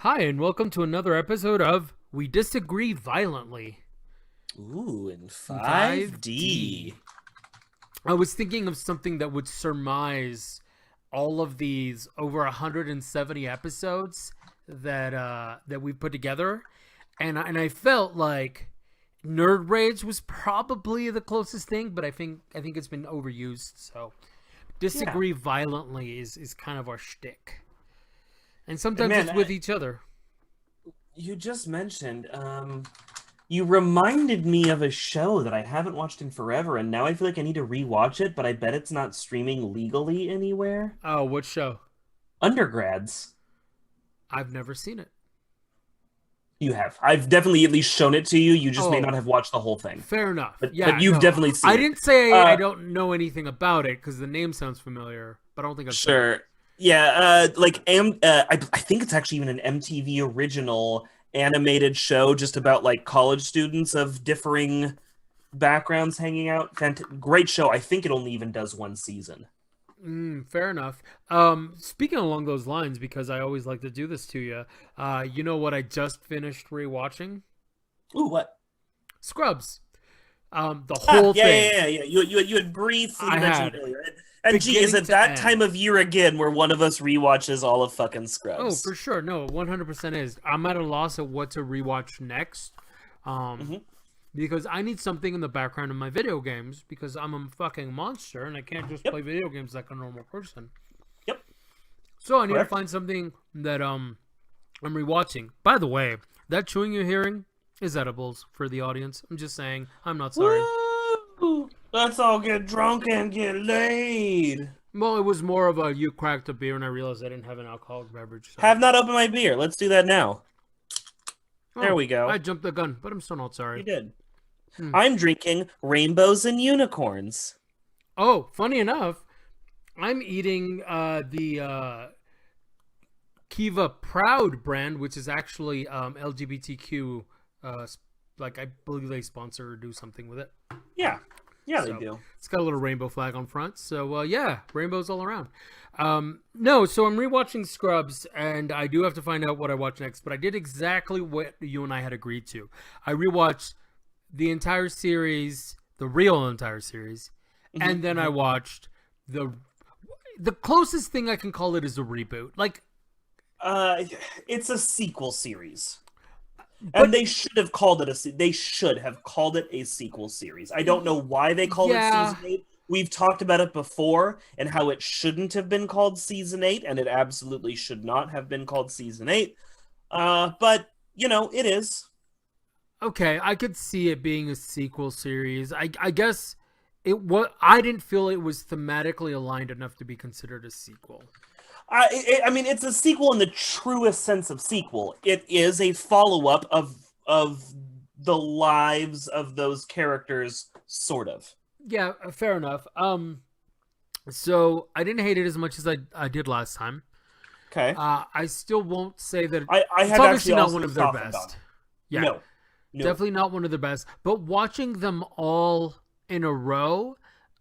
Hi, and welcome to another episode of We Disagree Violently. Ooh, in 5D. 5D. I was thinking of something that would surmise all of these over 170 episodes that we put together, and I felt like Nerd Rage was probably the closest thing, but I think it's been overused. So Yeah. Disagree Violently is kind of our shtick, and sometimes Man, it's with each other. you just mentioned, you reminded me of a show that I haven't watched in forever, and now I feel like I need to rewatch it, but I bet it's not streaming legally anywhere. Oh, what show? Undergrads. I've never seen it. You have. I've definitely at least shown it to you. You just may Oh, not have watched the whole thing. fair enough. But Yeah, you've no, definitely I seen it. didn't say I Uh, don't know anything about it because the name sounds familiar, but I don't think I've seen it. sure. Yeah, I think it's actually even an MTV original animated show just about like college students of differing backgrounds hanging out. Great show. I think it only even does one season. Fair enough. Speaking along those lines, because I always like to do this to you. You know what I just finished rewatching? Ooh, what? Scrubs. The Ah, whole yeah, thing. yeah, yeah, yeah. You had briefly I mentioned had earlier. And gee, is beginning it to that end. time of year again where one of us rewatches all of fucking Oh, for Scrubs? sure. No, 100% is. I'm at a loss at what to rewatch next. Um, Hmm. because I need something in the background of my video games because I'm a fucking monster and I can't just Yep, play video games like a normal person. yep, So I need to correct. find something that I'm rewatching. By the way, that chewing you're hearing is edibles for the audience. I'm just saying. I'm not sorry. Woo! Let's all get drunk and get laid. Well, it was more of a you cracked a beer and I realized I didn't have an alcoholic beverage. So, Have not opened my beer. Let's do that now. There oh, we I go. jumped the gun, but I'm still not You sorry. did. Hmm. I'm drinking rainbows and unicorns. Oh, funny enough, I'm eating the Kiva Proud brand, which is actually LGBTQ. Like I believe they sponsor or do something with it. Yeah, yeah, they So do. it's got a little rainbow flag on front. So yeah, rainbows all around. No, so I'm rewatching Scrubs, and I do have to find out what I watch next. But I did exactly what you and I had agreed to. I rewatched the entire series, the real entire series, Hmm. and then I watched the closest thing I can call it is a reboot. Like, Uh, it's a sequel series, but and they should have called it they should have called it a sequel series. I don't know why they called it yeah, season 8. We've talked about it before and how it shouldn't have been called season 8, and it absolutely should not have been called season 8. But it is. okay, I could see it being a sequel series. I guess it what I didn't feel it was thematically aligned enough to be considered a sequel. I mean, it's a sequel in the truest sense of sequel. It is a follow up of the lives of those characters, sort of. Yeah, fair enough. So I didn't hate it as much as I did last time. Okay. I still won't say that I it's have obviously actually not also one of their softened on best. it. Yeah, No, no. definitely not one of their best. But watching them all in a row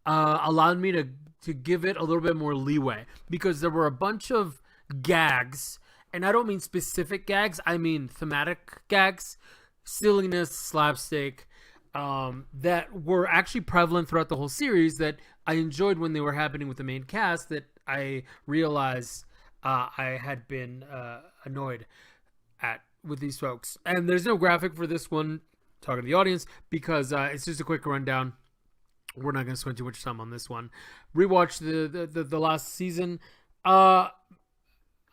allowed me to give it a little bit more leeway because there were a bunch of gags, and I don't mean specific gags. I mean thematic gags, silliness, slapstick, that were actually prevalent throughout the whole series that I enjoyed when they were happening with the main cast. That I realized I had been annoyed at with these folks. And there's no graphic for this one, talking to the audience, because it's just a quick rundown. We're not going to spend too much time on this one. Rewatch the last season. I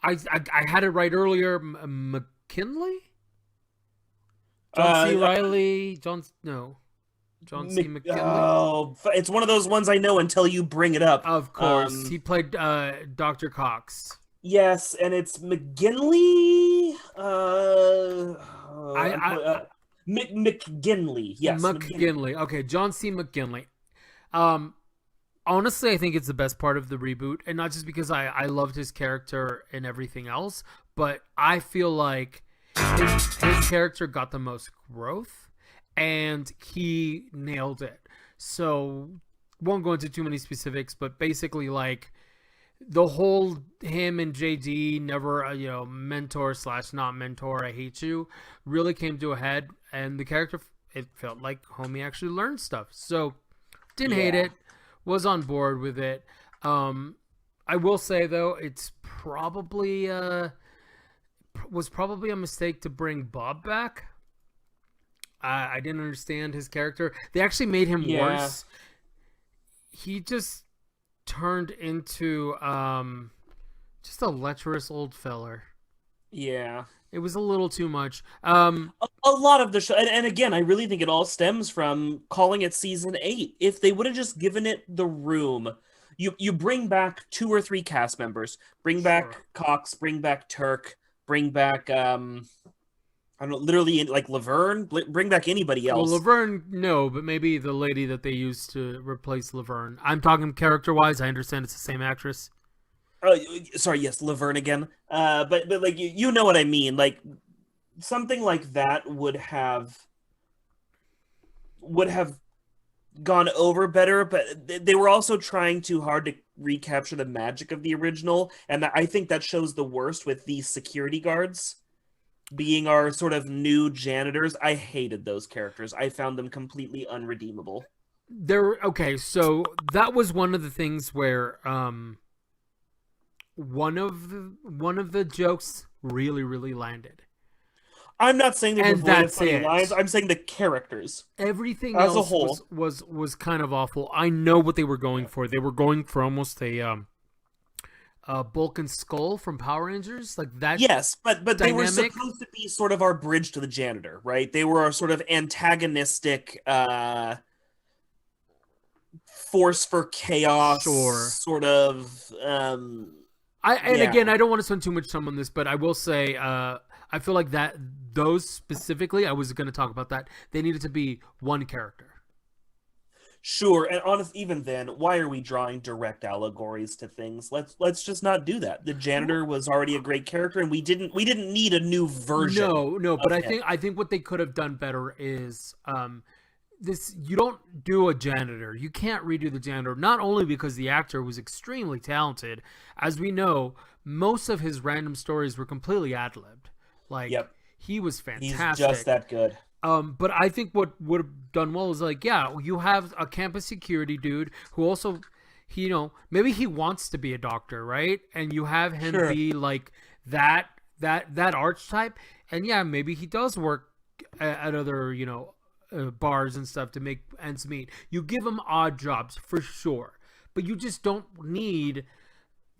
had it right earlier. McKinley, John C. Uh, Riley, John C. McKinley. oh, it's one of those ones I know until you bring it up. Of course, he played Dr. Cox. Yes, and it's McGinley. I, I McGinley. Yes, McGinley. McGinley. Okay, John C. McGinley. Um, Honestly, I think it's the best part of the reboot, and not just because I loved his character and everything else, but I feel like his character got the most growth, and he nailed it. So, won't go into too many specifics, but basically, like the whole him and JD never mentor slash not mentor, I hate you, really came to a head, and the character, it felt like homie actually learned stuff. So didn't hate Yeah. it, was on board with it. I will say though, it's probably was probably a mistake to bring Bob back. I didn't understand his character. They actually made him Yeah. worse. He just turned into just a lecherous old feller. Yeah. It was a little too much. A lot of the show, and again, I really think it all stems from calling it season 8. If they would have just given it the room, you bring back 2 or 3 cast members, bring back Sure. Cox, bring back Turk, bring back I don't know, literally like Laverne, bring back anybody Well, else. Laverne, no, but maybe the lady that they used to replace Laverne. I'm talking character-wise. I understand it's the same actress. Uh, Sorry, yes, Laverne again. But like you know what I mean. Like something like that would have gone over better, but they were also trying too hard to recapture the magic of the original, and I think that shows the worst with these security guards being our sort of new janitors. I hated those characters. I found them completely unredeemable. Okay, so that was one of the things where one of the jokes really landed. I'm not saying they were And void of that's funny it. lines. I'm saying the characters Everything as a else whole. was kind of awful. I know what they were going for. They were going for almost a Bulk and Skull from Power Rangers, like that Yes, but they were dynamic. supposed to be sort of our bridge to the janitor, right? They were our sort of antagonistic force for chaos, Sure. sort of. Yeah. Again, I don't want to spend too much time on this, but I will say I feel like that those specifically, I was going to talk about that. They needed to be one character. Sure, and honest, even then, why are we drawing direct allegories to things? Let's just not do that. The janitor was already a great character, and we didn't need a new version. No, but of him. I think what they could have done better is this. You don't do a janitor. You can't redo the janitor. Not only because the actor was extremely talented, as we know, most of his random stories were completely ad-libbed. Like Yep, he was he's fantastic. just that good. But I think what would have done well is like, yeah, you have a campus security dude who also, maybe he wants to be a doctor, right? And you have him Sure. be like that archetype, and yeah, maybe he does work at other, bars and stuff to make ends meet. You give him odd jobs for sure, but you just don't need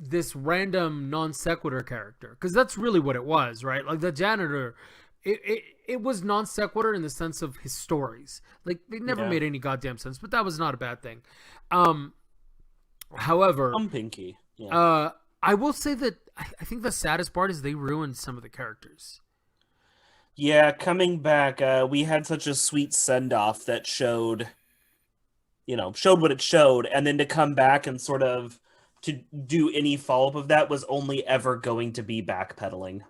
this random non sequitur character, because that's really what it was, right? Like the janitor, it was non sequitur in the sense of his stories. Like they never Yeah. made any goddamn sense, but that was not a bad thing. However, Pinky. Yeah. I will say that I think the saddest part is they ruined some of the characters. Yeah, coming back, we had such a sweet send off that showed what it showed, and then to come back and sort of to do any follow up of that was only ever going to be backpedaling.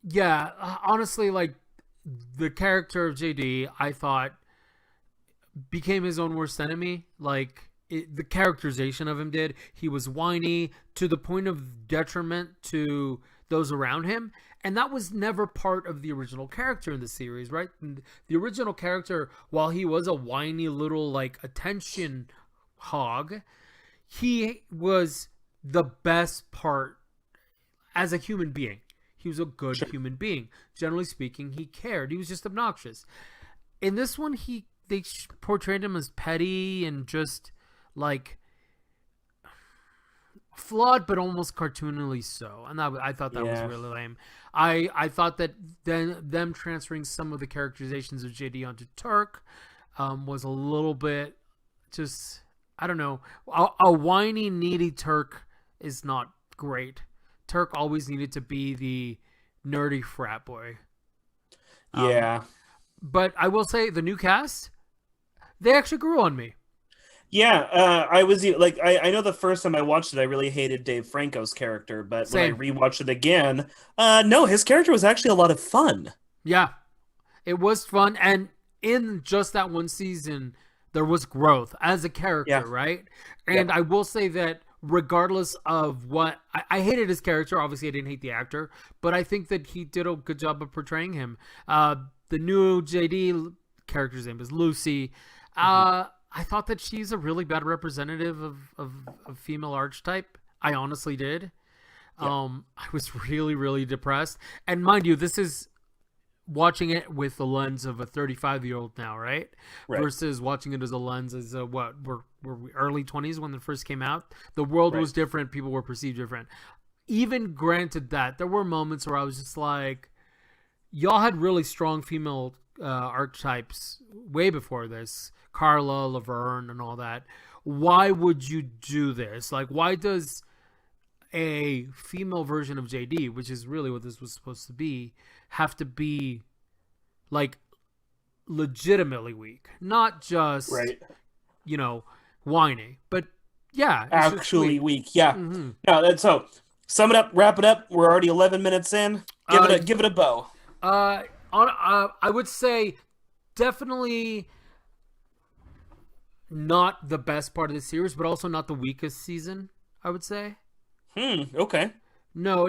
Yeah, honestly, like the character of JD, I thought became his own worst enemy. Like the characterization of him did. He was whiny to the point of detriment to those around him, and that was never part of the original character in the series, right? And the original character, while he was a whiny little like attention hog, he was the best part as a human being. He was a good Sure. human being. Generally speaking, he cared. He was just obnoxious. In this one, they portrayed him as petty and just like flawed, but almost cartoonily so. And I thought that was Yeah. really lame. I thought that then them transferring some of the characterizations of JD onto Turk was a little bit just, I don't know. A whiny, needy Turk is not great. Turk always needed to be the nerdy frat boy. Yeah. But I will say the new cast, they actually grew on me. Yeah, I was like, I know the first time I watched it, I really hated Dave Franco's character, but Same. when I rewatched it again, no, his character was actually a lot of fun. Yeah, it was fun. And in just that one season, there was growth as a character, Yeah. right? And Yep. I will say that regardless of what I hated his character. Obviously, I didn't hate the actor, but I think that he did a good job of portraying him. The new JD character's name is Lucy. I thought that she's a really bad representative of female archetype. I honestly did. I was really, really depressed. And mind you, this is watching it with the lens of a 35-year-old now, right? Versus watching it as a lens as were we early 20s when it first came out. The world was different. People were perceived different. Even granted that, there were moments where I was just like, y'all had really strong female archetypes way before this. Carla, Laverne, and all that. Why would you do this? Like, why does a female version of JD, which is really what this was supposed to be, have to be like legitimately weak, not just whiny, but actually weak. No, so sum it up, wrap it up. We're already 11 minutes in. Give it a bow. I would say definitely not the best part of the series, but also not the weakest season, I would say. Okay. No,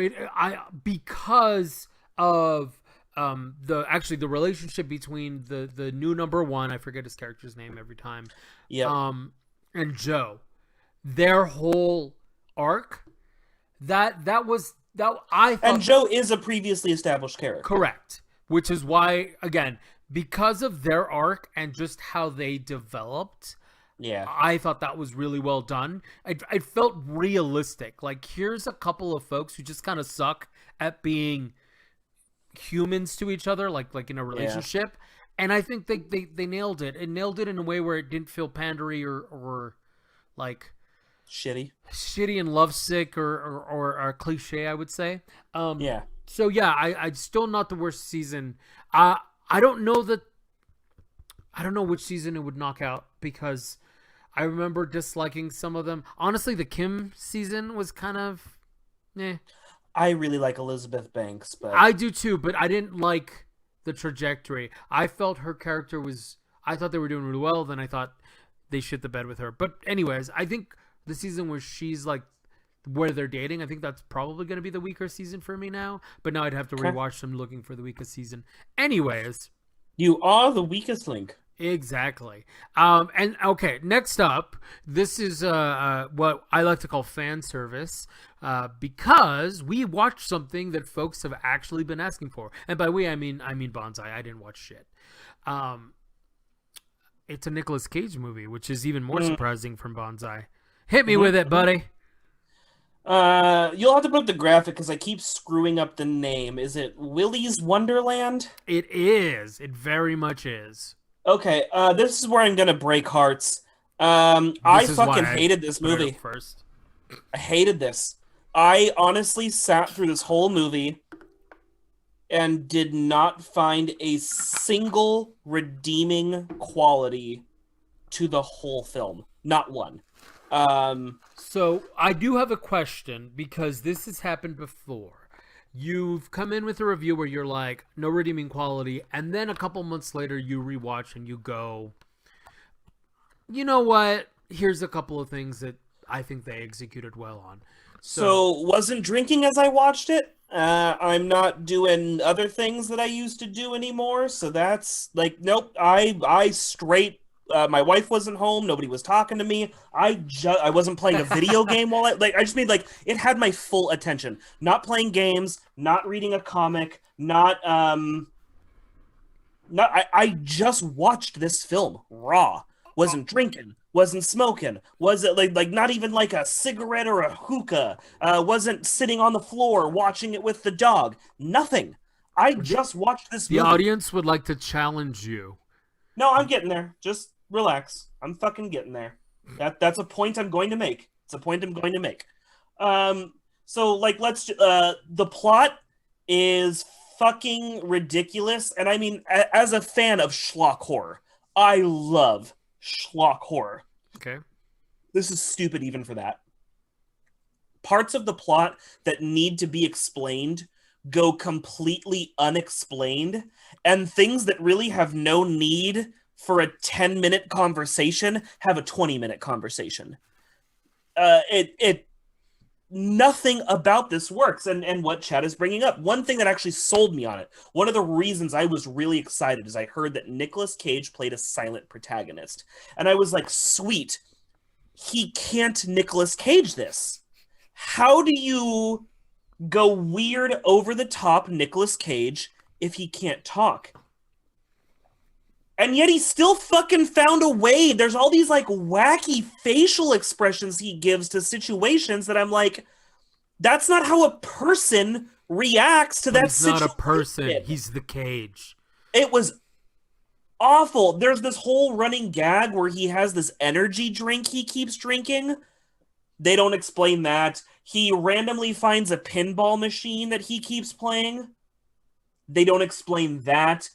because of the relationship between the new number one, I forget his character's name every time. Yeah. And Joe, their whole arc, that I thought. And Joe is a previously established character. Correct. Which is why, again, because of their arc and just how they developed. Yeah, I thought that was really well done. It felt realistic. Like, here's a couple of folks who just kind of suck at being humans to each other, like in a relationship. Yeah. And I think they nailed it. It nailed it in a way where it didn't feel pandery or like shitty and lovesick or cliche, I would say. Yeah. So yeah, I still not the worst season. I don't know which season it would knock out, because I remember disliking some of them. Honestly, the Kim season was kind of I really like Elizabeth Banks, but I do too, but I didn't like the trajectory. I felt her character I thought they were doing really well, then I thought they shit the bed with her. But anyways, I think the season where she's like where they're dating, I think that's probably going to be the weaker season for me now. But now I'd have to rewatch them looking for the weakest season. Anyways, you are the weakest link. Exactly. And okay, next up, this is what I like to call fan service, because we watched something that folks have actually been asking for. And by we, I mean Bonsai. I didn't watch shit. It's a Nicolas Cage movie, which is even more surprising from Bonsai. Hit me with it, buddy. You'll have to put up the graphic because I keep screwing up the name. Is it Willy's Wonderland? It is. It very much is. Okay, this is where I'm gonna break hearts. I fucking hated this movie. First, I hated this. I honestly sat through this whole movie and did not find a single redeeming quality to the whole film. Not one. So I do have a question, because this has happened before. You've come in with a review where you're like, no redeeming quality, and then a couple months later you rewatch and you go, you know what? Here's a couple of things that I think they executed well on. So wasn't drinking as I watched it. I'm not doing other things that I used to do anymore. So that's like, nope. I straight. My wife wasn't home. Nobody was talking to me. I wasn't playing a video game while I just made it had my full attention. Not playing games, not reading a comic, I just watched this film raw. Wasn't drinking, wasn't smoking, wasn't like not even like a cigarette or a hookah. Wasn't sitting on the floor watching it with the dog. Nothing. I just watched this movie. The audience would like to challenge you. No, I'm getting there. Just relax. I'm fucking getting there. That's a point I'm going to make. It's a point I'm going to make. So let's the plot is fucking ridiculous, and I mean, as a fan of schlock horror, I love schlock horror. Okay. This is stupid even for that. Parts of the plot that need to be explained go completely unexplained, and things that really have no need for a 10-minute conversation have a 20-minute conversation. it nothing about this works. And what Chad is bringing up, one thing that actually sold me on it, one of the reasons I was really excited is I heard that Nicolas Cage played a silent protagonist, and I was like, sweet, he can't Nicolas Cage this. How do you go weird over the top Nicolas Cage if he can't talk? And yet he still fucking found a way. There's all these like wacky facial expressions he gives to situations that I'm like, that's not how a person reacts to that He's not situation. a person. He's the cage. It was awful. There's this whole running gag where he has this energy drink he keeps drinking. They don't explain that. He randomly finds a pinball machine that he keeps playing. They don't explain that.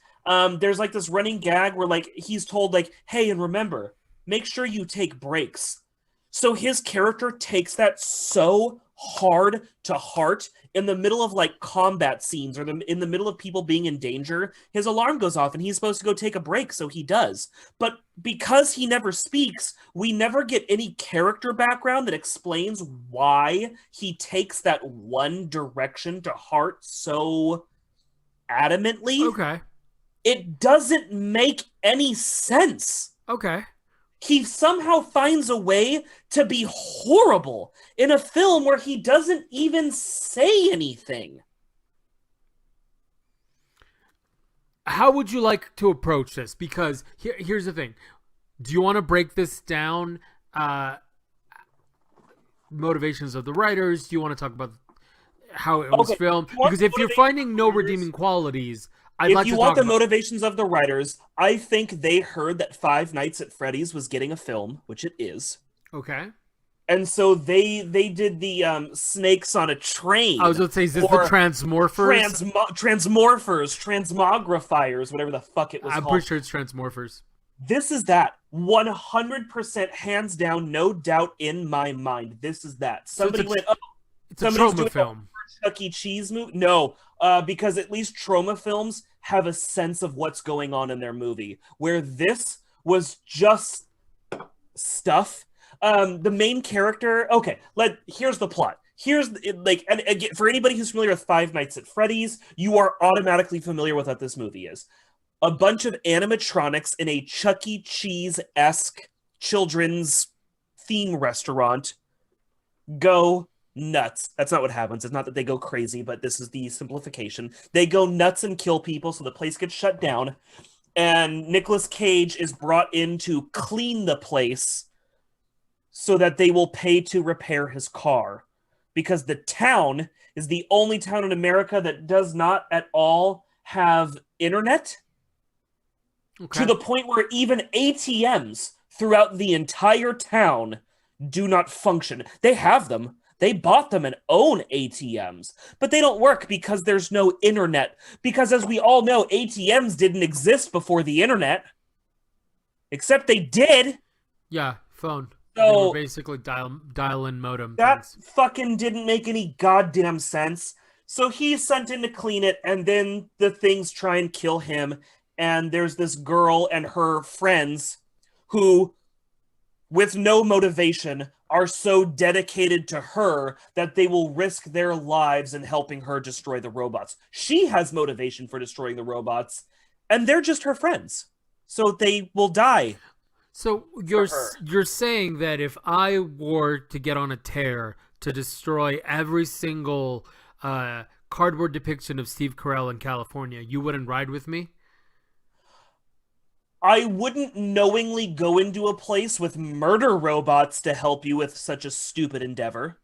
There's like this running gag where like he's told like, hey, and remember, make sure you take breaks. So his character takes that so hard to heart in the middle of like combat scenes or in the middle of people being in danger. His alarm goes off and he's supposed to go take a break, so he does. But because he never speaks, we never get any character background that explains why he takes that one direction to heart so adamantly. Okay. It doesn't make any sense. Okay. He somehow finds a way to be horrible in a film where he doesn't even say anything. How would you like to approach this? Because here's the thing. Do you want to break this down? Motivations of the writers? Do you want to talk about how it was filmed? Because if you're finding no redeeming qualities, I'd like to talk about... If you want the motivations of the writers, I think they heard that Five Nights at Freddy's was getting a film, which it is. Okay. And so they did the snakes on a train. I was going to say, is this the Transmorphers? Transmorphers, Transmogrifiers, whatever the fuck it was called. I'm pretty sure it's Transmorphers. This is that. 100% hands down, no doubt in my mind. This is that. Somebody went, oh, it's a trauma film. Chuck E. Cheese movie? No, because at least trauma films have a sense of what's going on in their movie, where this was just stuff. The main character, okay, here's the plot. Here's like, and again, for anybody who's familiar with Five Nights at Freddy's, you are automatically familiar with what this movie is. A bunch of animatronics in a Chuck E. Cheese-esque children's theme restaurant go nuts. That's not what happens. It's not that they go crazy, but this is the simplification. They go nuts and kill people, so the place gets shut down, and Nicolas Cage is brought in to clean the place so that they will pay to repair his car. Because the town is the only town in America that does not at all have internet. Okay. To the point where even ATMs throughout the entire town do not function. They have them. They bought them and own ATMs, but they don't work because there's no internet. Because as we all know, ATMs didn't exist before the internet. Except they did. Yeah, phone. So they were basically dial-in modem. That fucking didn't make any goddamn sense. So he's sent in to clean it, and then the things try and kill him. And there's this girl and her friends who, with no motivation, are so dedicated to her that they will risk their lives in helping her destroy the robots. She has motivation for destroying the robots, and they're just her friends. So they will die. So you're saying that if I were to get on a tear to destroy every single cardboard depiction of Steve Carell in California, you wouldn't ride with me? I wouldn't knowingly go into a place with murder robots to help you with such a stupid endeavor.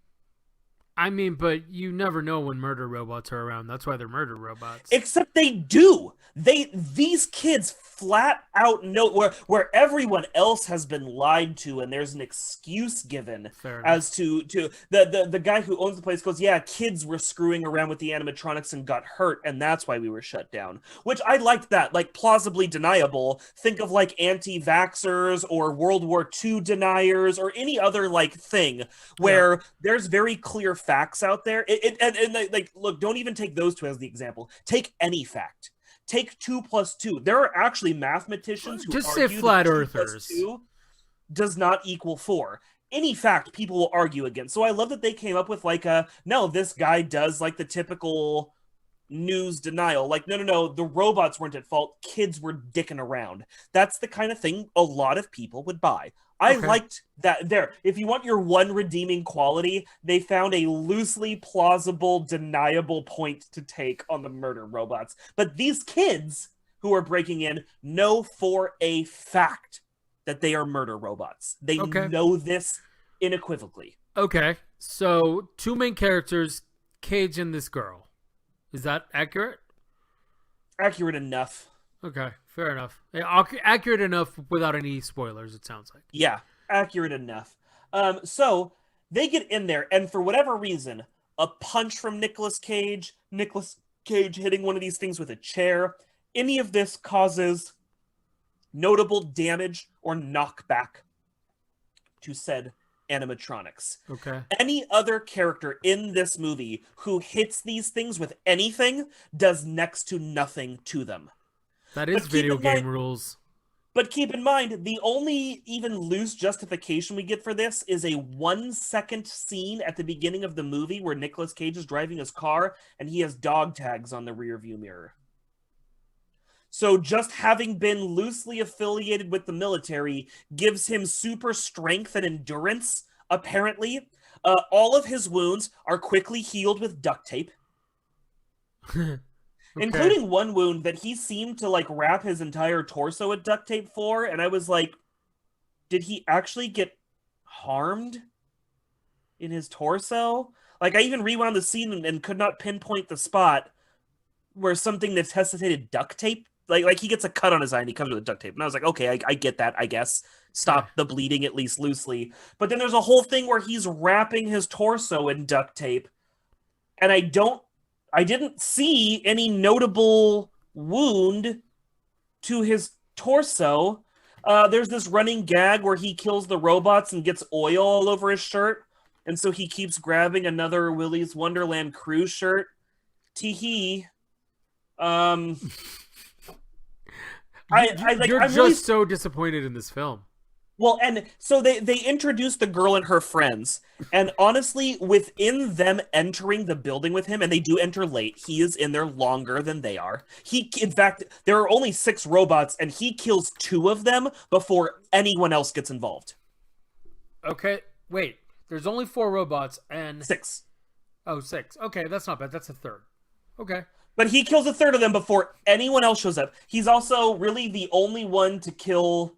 I mean, but you never know when murder robots are around. That's why they're murder robots. Except they do. These kids flat out know where everyone else has been lied to, and there's an excuse given as to the guy who owns the place goes, yeah, kids were screwing around with the animatronics and got hurt, and that's why we were shut down. Which I liked that, like plausibly deniable. Think of like anti-vaxxers or World War II deniers or any other like thing where there's very clear facts out there. Like, look, don't even take those two as the example. Take any fact. Take 2 + 2. There are actually mathematicians who just argue say flat that 2 earthers + 2 does not equal 4. any fact people will argue against. So I love that they came up with like no, this guy does like the typical news denial. Like, no, the robots weren't at fault. Kids were dicking around. That's the kind of thing a lot of people would buy. I Okay. liked that there. If you want your one redeeming quality, they found a loosely plausible, deniable point to take on the murder robots. But these kids who are breaking in know for a fact that they are murder robots. They Okay. know this unequivocally. Okay. So, two main characters, Cage and this girl. Is that accurate? Accurate enough. Okay, fair enough. Accurate enough without any spoilers, it sounds like. Yeah, accurate enough. So they get in there, and for whatever reason, a punch from Nicolas Cage, Nicolas Cage hitting one of these things with a chair, any of this causes notable damage or knockback to said animatronics. Okay. Any other character in this movie who hits these things with anything does next to nothing to them. That is But keep video in game mind- rules. But keep in mind, the only even loose justification we get for this is a 1 second scene at the beginning of the movie where Nicolas Cage is driving his car and he has dog tags on the rear view mirror. So just having been loosely affiliated with the military gives him super strength and endurance, apparently. All of his wounds are quickly healed with duct tape. Okay. Including one wound that he seemed to like wrap his entire torso with duct tape for, and I was like, did he actually get harmed in his torso? Like, I even rewound the scene and could not pinpoint the spot where something necessitated duct tape. Like he gets a cut on his eye and he comes with duct tape, and I was like, okay, I get that, I guess. Stop the bleeding at least loosely. But then there's a whole thing where he's wrapping his torso in duct tape, and I didn't see any notable wound to his torso. There's this running gag where he kills the robots and gets oil all over his shirt, and so he keeps grabbing another Willy's Wonderland cruise shirt. Teehee. You're I'm just really so disappointed in this film. Well, and so they introduced the girl and her friends, and honestly, within them entering the building with him, and they do enter late, he is in there longer than they are. In fact, there are only 6 robots, and he kills 2 of them before anyone else gets involved. Okay, wait. There's only 4 robots and 6. Oh, 6. Okay, that's not bad. That's a third. Okay. But he kills a third of them before anyone else shows up. He's also really the only one to kill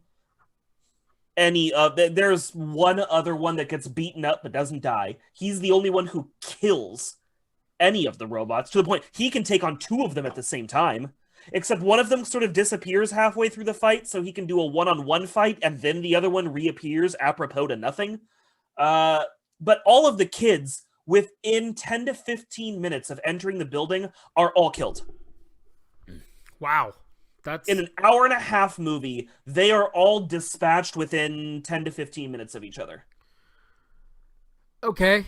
any there's one other one that gets beaten up but doesn't die. He's the only one who kills any of the robots, to the point he can take on 2 of them at the same time. Except one of them sort of disappears halfway through the fight, so he can do a one-on-one fight, and then the other one reappears apropos to nothing. But all of the kids, within 10 to 15 minutes of entering the building, are all killed. Wow. That's In an hour-and-a-half movie, they are all dispatched within 10 to 15 minutes of each other. okay.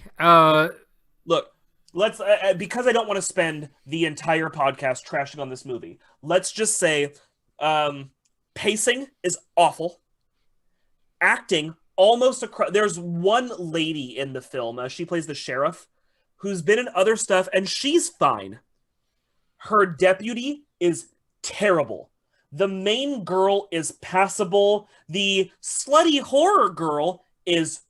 Look, let's because I don't want to spend the entire podcast trashing on this movie. Let's just say pacing is awful. Acting almost across. There's one lady in the film. She plays the sheriff, who's been in other stuff, and she's fine. Her deputy is terrible. The main girl is passable. The slutty horror girl is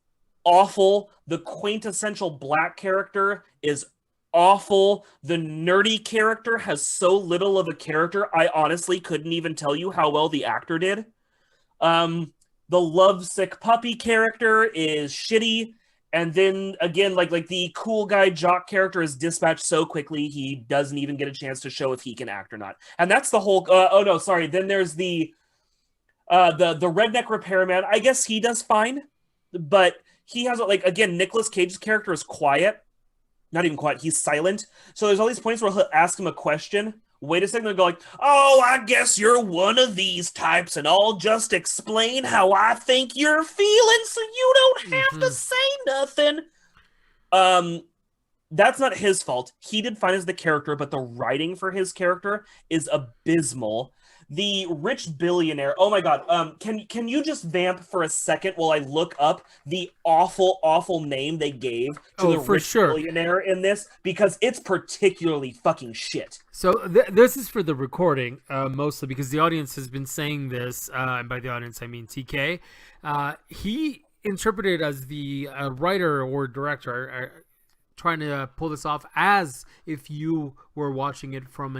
awful. The quintessential black character is awful. The nerdy character has so little of a character, I honestly couldn't even tell you how well the actor did. The lovesick puppy character is shitty. And then again, like the cool guy jock character is dispatched so quickly he doesn't even get a chance to show if he can act or not. And that's the whole. Oh no, sorry. Then there's the redneck repairman. I guess he does fine, but he has like again Nicolas Cage's character is quiet, not even quiet. He's silent. So there's all these points where he'll ask him a question. Wait a second, and go like, "Oh, I guess you're one of these types, and I'll just explain how I think you're feeling, so you don't have to say nothing." That's not his fault. He did fine as the character, but the writing for his character is abysmal. The rich billionaire. Oh my god. Can you just vamp for a second while I look up the awful name they gave to Oh, the for rich sure. billionaire in this, because it's particularly fucking shit. So this is for the recording, mostly because the audience has been saying this, and by the audience I mean TK. He interpreted as the writer or director trying to pull this off as if you were watching it from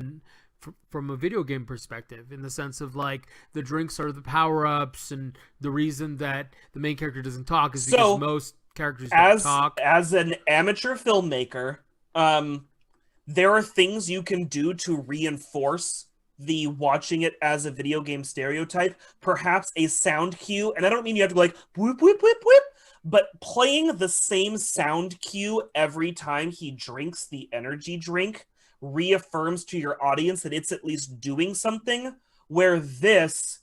a video game perspective, in the sense of like the drinks are the power-ups, and the reason that the main character doesn't talk is because most characters don't talk. As an amateur filmmaker, there are things you can do to reinforce the watching it as a video game stereotype. Perhaps a sound cue, and I don't mean you have to go like whoop whoop whoop whoop, but playing the same sound cue every time he drinks the energy drink reaffirms to your audience that it's at least doing something, where there's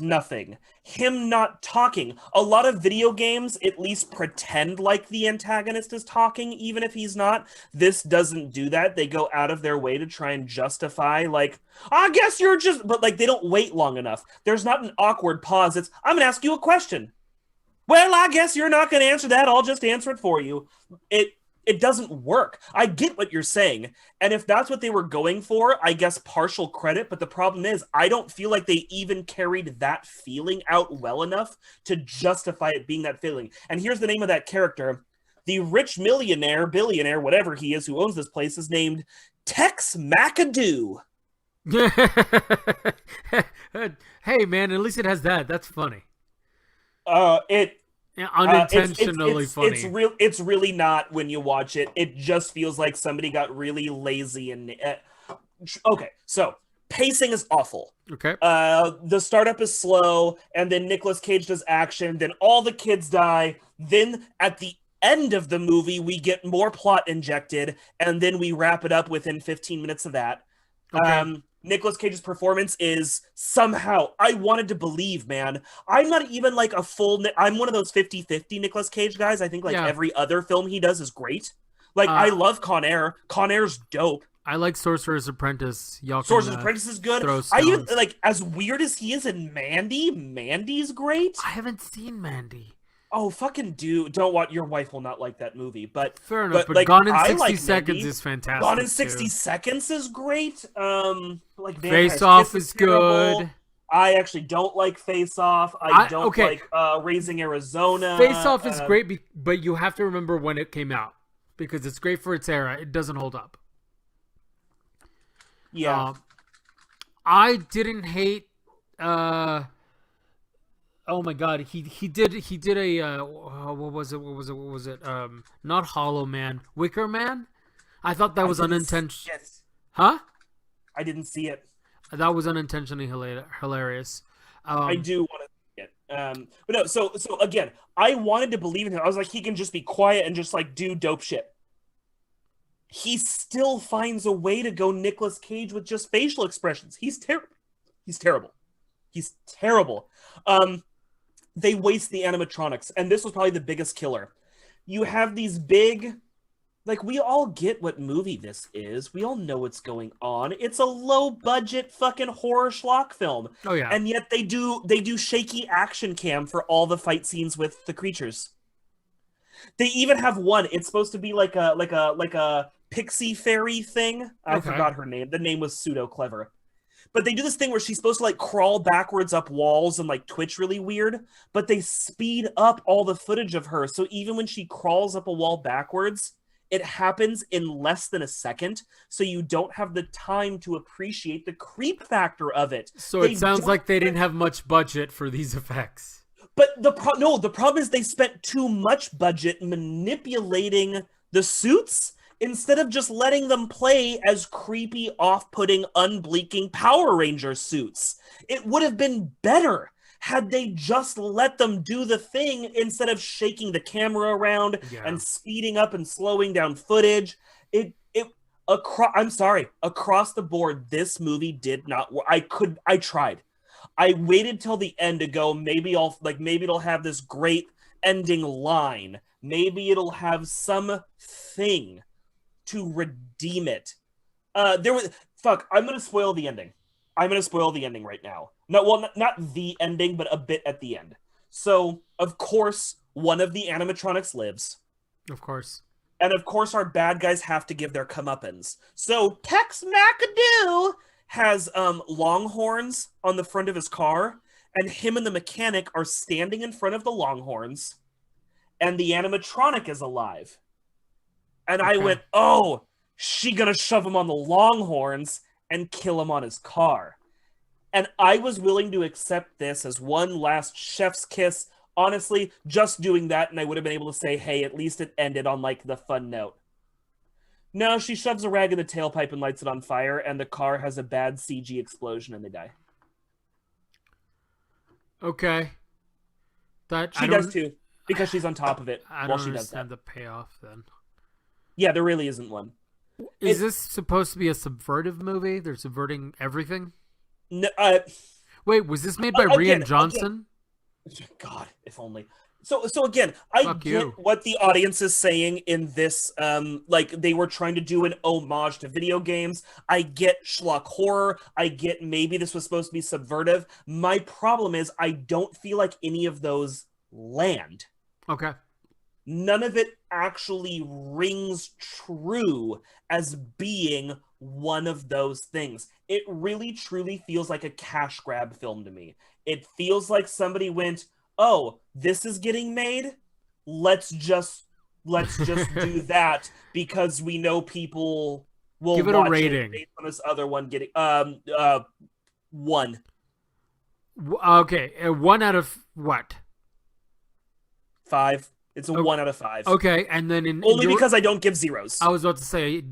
nothing. Him not talking. A lot of video games at least pretend like the antagonist is talking, even if he's not. This doesn't do that. They go out of their way to try and justify, like, I guess you're just... But, like, they don't wait long enough. There's not an awkward pause. It's, I'm going to ask you a question. Well, I guess you're not going to answer that. I'll just answer it for you. It doesn't work. I get what you're saying. And if that's what they were going for, I guess partial credit. But the problem is, I don't feel like they even carried that feeling out well enough to justify it being that feeling. And here's the name of that character. The rich millionaire, billionaire, whatever he is, who owns this place is named Tex McAdoo. Hey, man, at least it has that. That's funny. Unintentionally funny. It's really not when you watch it. It just feels like somebody got really lazy and okay. So pacing is awful. Okay. The startup is slow, and then Nicolas Cage does action. Then all the kids die. Then at the end of the movie, we get more plot injected, and then we wrap it up within 15 minutes of that. Okay. Nicolas Cage's performance is somehow, I wanted to believe, man. I'm not even like a full, I'm one of those 50-50 Nicolas Cage guys. I think like every other film he does is great. Like, I love Con Air. Con Air's dope. I like Sorcerer's Apprentice. Sorcerer's Apprentice is good. I even, like, as weird as he is in Mandy, Mandy's great. I haven't seen Mandy. Oh, fucking don't watch. Your wife will not like that movie. But fair enough. But like, Gone in 60 Seconds is fantastic. Gone in 60 Seconds is great. Like Face Off is good. I actually don't like Face Off. I don't like Raising Arizona. Face Off is great, but you have to remember when it came out, because it's great for its era. It doesn't hold up. Yeah. I didn't hate. Oh my god, he did a what was it? Not Hollow Man, Wicker Man. I thought that was unintentional. Huh? I didn't see it. That was unintentionally hilarious. I do want to see it. But no, so again, I wanted to believe in him. I was like, he can just be quiet and just like do dope shit. He still finds a way to go Nicolas Cage with just facial expressions. He's terrible. He's terrible. They waste the animatronics, and this was probably the biggest killer. You have these big, like, we all get what movie this is. We all know what's going on. It's a low-budget fucking horror schlock film. Oh yeah. And yet they do shaky action cam for all the fight scenes with the creatures. They even have one. It's supposed to be like a pixie fairy thing. I forgot her name. The name was pseudo clever. But they do this thing where she's supposed to like crawl backwards up walls and like twitch really weird, but they speed up all the footage of her. So even when she crawls up a wall backwards, it happens in less than a second. So you don't have the time to appreciate the creep factor of it. So it sounds like they didn't have much budget for these effects. But the problem is they spent too much budget manipulating the suits instead of just letting them play as creepy, off-putting, unblinking Power Ranger suits. It would have been better had they just let them do the thing instead of shaking the camera around and speeding up and slowing down footage. I'm sorry, across the board, this movie did not work. I tried. I waited till the end to go, maybe it'll have this great ending line. Maybe it'll have something to redeem it. I'm gonna spoil the ending. I'm going to spoil the ending right now. No, well, not the ending, but a bit at the end. So, of course, one of the animatronics lives. Of course. And of course, our bad guys have to give their comeuppance. So, Tex McAdoo has longhorns on the front of his car, and him and the mechanic are standing in front of the longhorns, and the animatronic is alive. And I went, oh, she gonna shove him on the longhorns and kill him on his car. And I was willing to accept this as one last chef's kiss. Honestly, just doing that, and I would have been able to say, hey, at least it ended on, like, the fun note. No, she shoves a rag in the tailpipe and lights it on fire, and the car has a bad CG explosion, and they die. Okay. She does, too, because she's on top of it I while don't she does that. understand the payoff, then. Yeah, there really isn't one. Is this supposed to be a subvertive movie? They're subverting everything? No, Wait, was this made by Rian Johnson? God, if only. So again, I get what the audience is saying in this. Like they were trying to do an homage to video games. I get schlock horror. I get maybe this was supposed to be subvertive. My problem is I don't feel like any of those land. Okay. None of it actually rings true as being one of those things. It really truly feels like a cash grab film to me. It feels like somebody went, oh, this is getting made. Let's just do that because we know people will give it watch a rating it based on this other one getting 1. Okay, 1 out of what? 5. It's a 1 out of 5. Okay, and then only because I don't give zeros. I was about to say,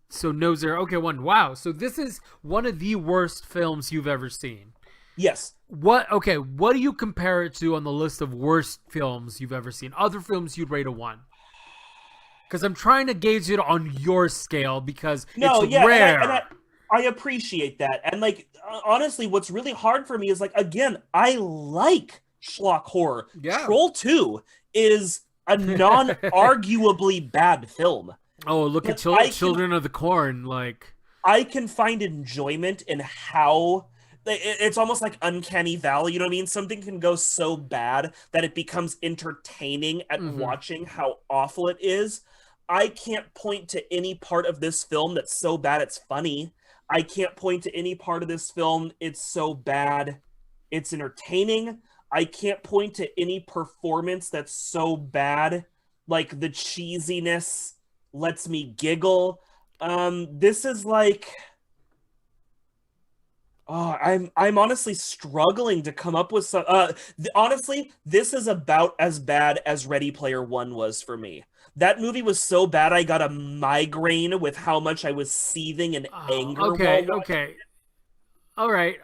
so no 0. Okay, 1. Wow. So this is one of the worst films you've ever seen. Yes. What do you compare it to on the list of worst films you've ever seen? Other films you'd rate a 1. Because I'm trying to gauge it on your scale because it's rare. And I appreciate that. And like honestly, what's really hard for me is like again, I like schlock horror. Yeah. Troll 2 is a non-arguably bad film. Oh, look at Children of the Corn. Like I can find enjoyment in how it's almost like uncanny valley. You know what I mean? Something can go so bad that it becomes entertaining at watching how awful it is. I can't point to any part of this film that's so bad it's funny. I can't point to any part of this film it's so bad it's entertaining. I can't point to any performance that's so bad, like the cheesiness lets me giggle. This is like, I'm honestly struggling to come up with some. Honestly, this is about as bad as Ready Player One was for me. That movie was so bad I got a migraine with how much I was seething in anger. Okay. All right,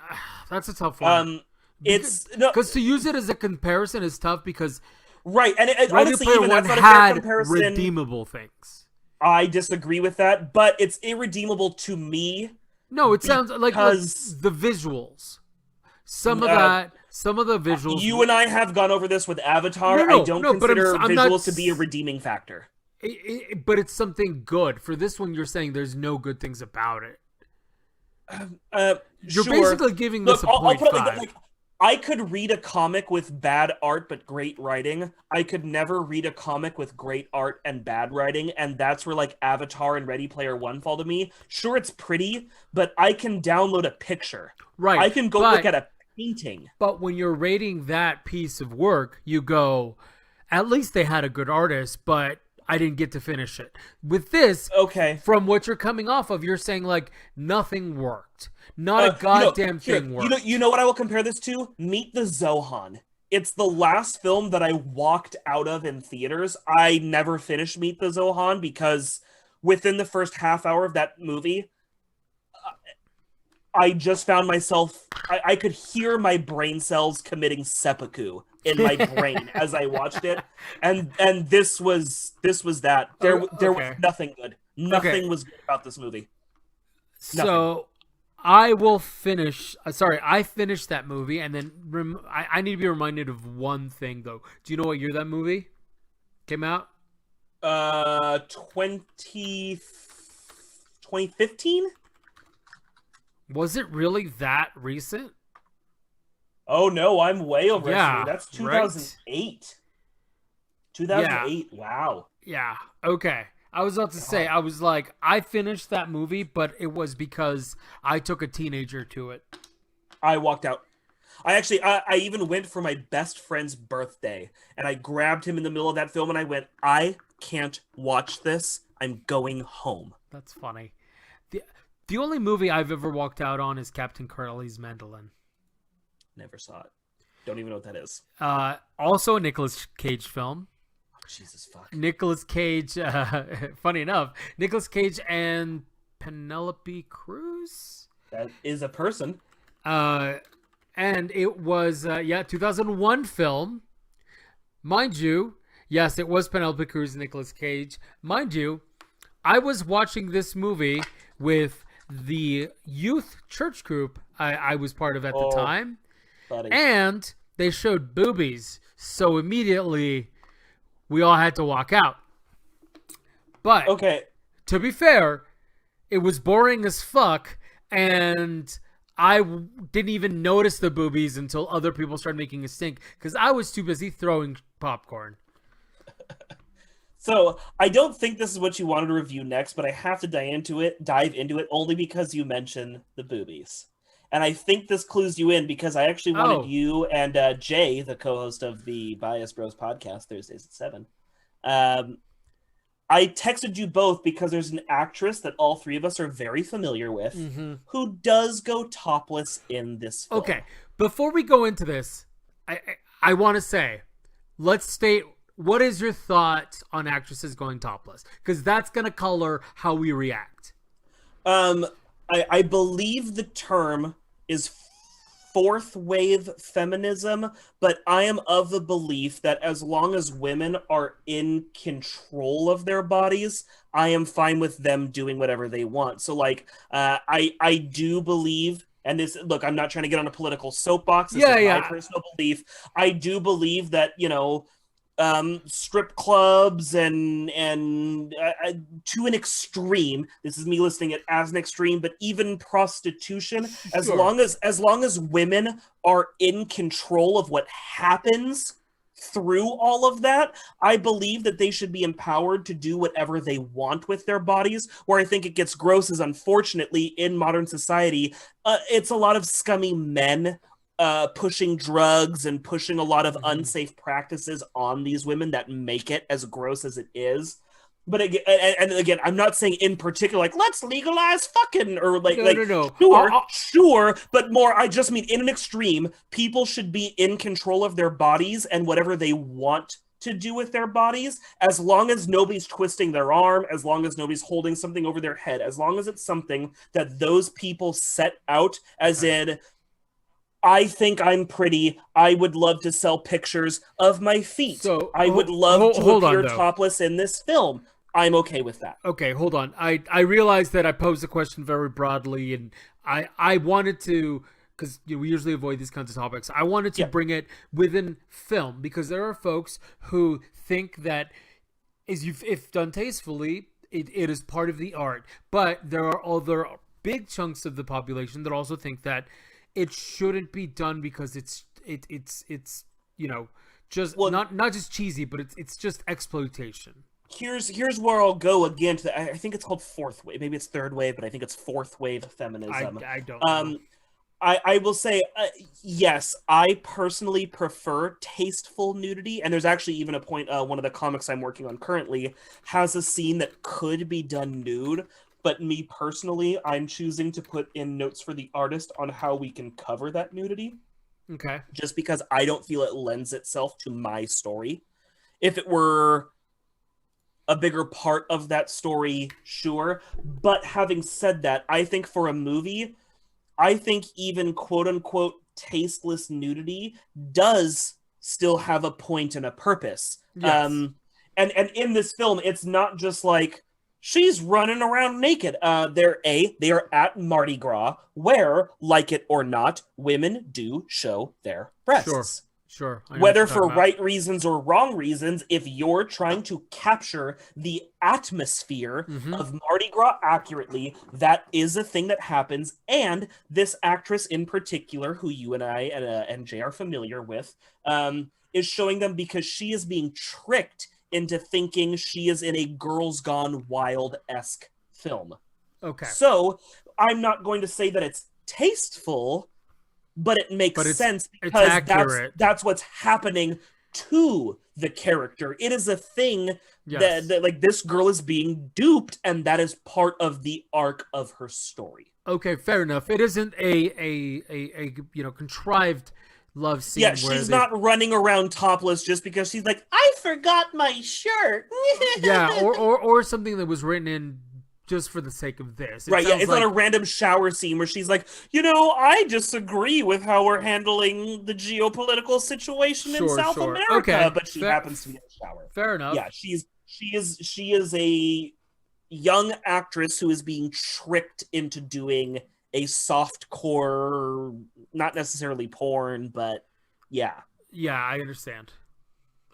that's a tough one. It's because to use it as a comparison is tough because right, and honestly, even that's not a fair comparison. Redeemable things. I disagree with that, but it's irredeemable to me. No, it sounds like the visuals. Some of the visuals. You and I have gone over this with Avatar. I don't consider visuals to be a redeeming factor. But it's something good. For this one, you're saying there's no good things about it. You're basically giving this a 0.5. I could read a comic with bad art but great writing. I could never read a comic with great art and bad writing, and that's where like Avatar and Ready Player One fall to me. Sure, it's pretty, but I can download a picture. Right. I can go look at a painting. But when you're rating that piece of work, you go, at least they had a good artist, but I didn't get to finish it. With this, from what you're coming off of, you're saying like nothing worked. Not a goddamn thing worked. You know what I will compare this to? Meet the Zohan. It's the last film that I walked out of in theaters. I never finished Meet the Zohan because within the first half hour of that movie, I just found myself, I could hear my brain cells committing seppuku in my brain as I watched it. And this was that. There was nothing good. Nothing was good about this movie. Nothing. So I will finish. I finished that movie, and then I need to be reminded of one thing, though. Do you know what year that movie came out? 2015? Was it really that recent? Oh no, I'm way overestimating. Yeah, That's right? 2008. Yeah, 2008. Wow. yeah. Okay. I was about to say, God. I was like, I finished that movie, but it was because I took a teenager to it. I walked out. I even went for my best friend's birthday and I grabbed him in the middle of that film and I went, I can't watch this. I'm going home. That's funny. The the only movie I've ever walked out on is Captain Curly's Mandolin. Never saw it. Don't even know what that is. Also a Nicolas Cage film. Jesus fuck. Nicolas Cage, funny enough, Nicolas Cage and Penelope Cruz. That is a person. Uh, and it was, 2001 film. Mind you, yes, it was Penelope Cruz and Nicolas Cage. Mind you, I was watching this movie with the youth church group I was part of at the Oh, time, buddy. and they showed boobies. So immediately, we all had to walk out. But Okay. to be fair, it was boring as fuck, and didn't even notice the boobies until other people started making a stink because I was too busy throwing popcorn. So I don't think this is what you wanted to review next, but I have to dive into it only because you mentioned the boobies. And I think this clues you in because I actually wanted Oh, you and Jay, the co-host of the Bias Bros podcast, Thursdays at 7. Um, I texted you both because there's an actress that all three of us are very familiar with mm-hmm. who does go topless in this film. Okay. Before we go into this, I want to say, let's state what is your thought on actresses going topless because that's gonna color how we react. Um, I believe the term is fourth wave feminism, but I am of the belief that as long as women are in control of their bodies, I am fine with them doing whatever they want. So, like, I do believe. And this, look, I'm not trying to get on a political soapbox. This is my personal belief. I do believe that, strip clubs and to an extreme, this is me listing it as an extreme, but even prostitution, as Sure. long as women are in control of what happens through all of that, I believe that they should be empowered to do whatever they want with their bodies. Where I think it gets gross is, unfortunately, in modern society, it's a lot of scummy men pushing drugs and pushing a lot of unsafe practices on these women that make it as gross as it is. But again, and again, I'm not saying in particular, like, let's legalize fucking, or No. Sure, but more, I just mean in an extreme, people should be in control of their bodies and whatever they want to do with their bodies, as long as nobody's twisting their arm, as long as nobody's holding something over their head, as long as it's something that those people set out as in, I think I'm pretty. I would love to sell pictures of my feet. So I would love to appear though. topless in this film. I'm okay with that. Okay, hold on. I realized that I posed the question very broadly, and I wanted to, because we usually avoid these kinds of topics. I wanted to bring it within film because there are folks who think that if done tastefully, it is part of the art. But there are other big chunks of the population that also think that it shouldn't be done because it's just not just cheesy, but it's just exploitation. Here's where I'll go again to I think it's called fourth wave. Maybe it's third wave, but I think it's fourth wave feminism. I don't know. I will say, yes, I personally prefer tasteful nudity. And there's actually even a point, one of the comics I'm working on currently has a scene that could be done nude. But me personally, I'm choosing to put in notes for the artist on how we can cover that nudity. Okay. Just because I don't feel it lends itself to my story. If it were a bigger part of that story, sure. But having said that, I think for a movie, I think even quote-unquote tasteless nudity does still have a point and a purpose. Yes. And in this film, it's not just like, she's running around naked. They are at Mardi Gras, where, like it or not, women do show their breasts. Sure. I know what Whether you're for talking about. right reasons or wrong reasons, if you're trying to capture the atmosphere Mm-hmm. of Mardi Gras accurately, that is a thing that happens. And this actress in particular, who you and I and Jay are familiar with, is showing them because she is being tricked into thinking she is in a Girls Gone Wild-esque film. Okay. So I'm not going to say that it's tasteful, but it makes But sense it's because accurate. that's what's happening to the character. It is a thing Yes. that like this girl is being duped, and that is part of the arc of her story. Okay, fair enough. It isn't a contrived love scene Yeah, where she's they not running around topless just because she's like, I forgot my shirt. yeah, or something that was written in just for the sake of this. It Right, yeah, sounds it's like not a random shower scene where she's like, I disagree with how we're handling the geopolitical situation in sure, South sure. America, Okay. but she happens to be in the shower. Fair enough. Yeah, she is a young actress who is being tricked into doing a soft core, not necessarily porn, but yeah. Yeah, I understand.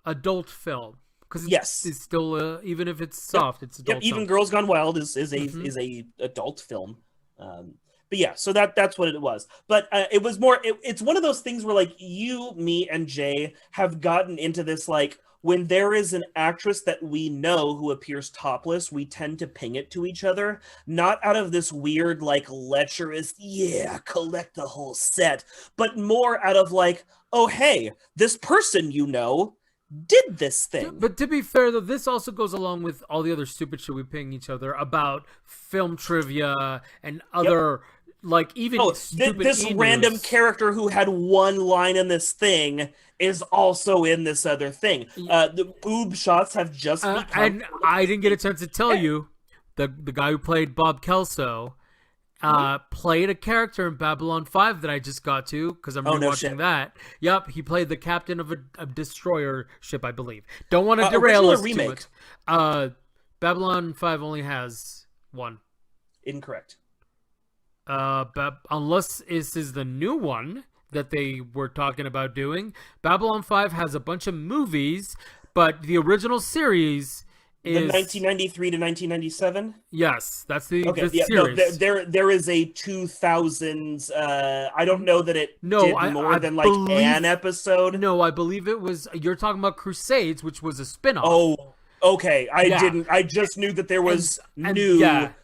Adult film because Yes. it's still even if it's Yep. soft, it's Yep, adult even film. Girls Gone Wild is Mhm. a adult film. But yeah, so that's what it was. But it was more. It's one of those things where like you, me, and Jay have gotten into this like when there is an actress that we know who appears topless, we tend to ping it to each other, not out of this weird like lecherous yeah collect the whole set, but more out of like oh hey this person did this thing. But to be fair, though, this also goes along with all the other stupid shit we ping each other about film trivia and other, like, even stupid this e-news. random character who had one line in this thing is also in this other thing. The boob shots have just become. And I didn't get a chance to tell you, the guy who played Bob Kelso played a character in Babylon 5 that I just got to because I'm rewatching that. Yep, he played the captain of a destroyer ship, I believe. Don't want to derail us too much. Babylon 5 only has one. Incorrect. Unless this is the new one that they were talking about doing. Babylon 5 has a bunch of movies, but the original series is the 1993 to 1997. Yes, that's the No, series. there is a 2000s. I don't know that it did more than like an episode. No, I believe it was. You're talking about Crusades, which was a spinoff. Oh, okay. I just knew that there was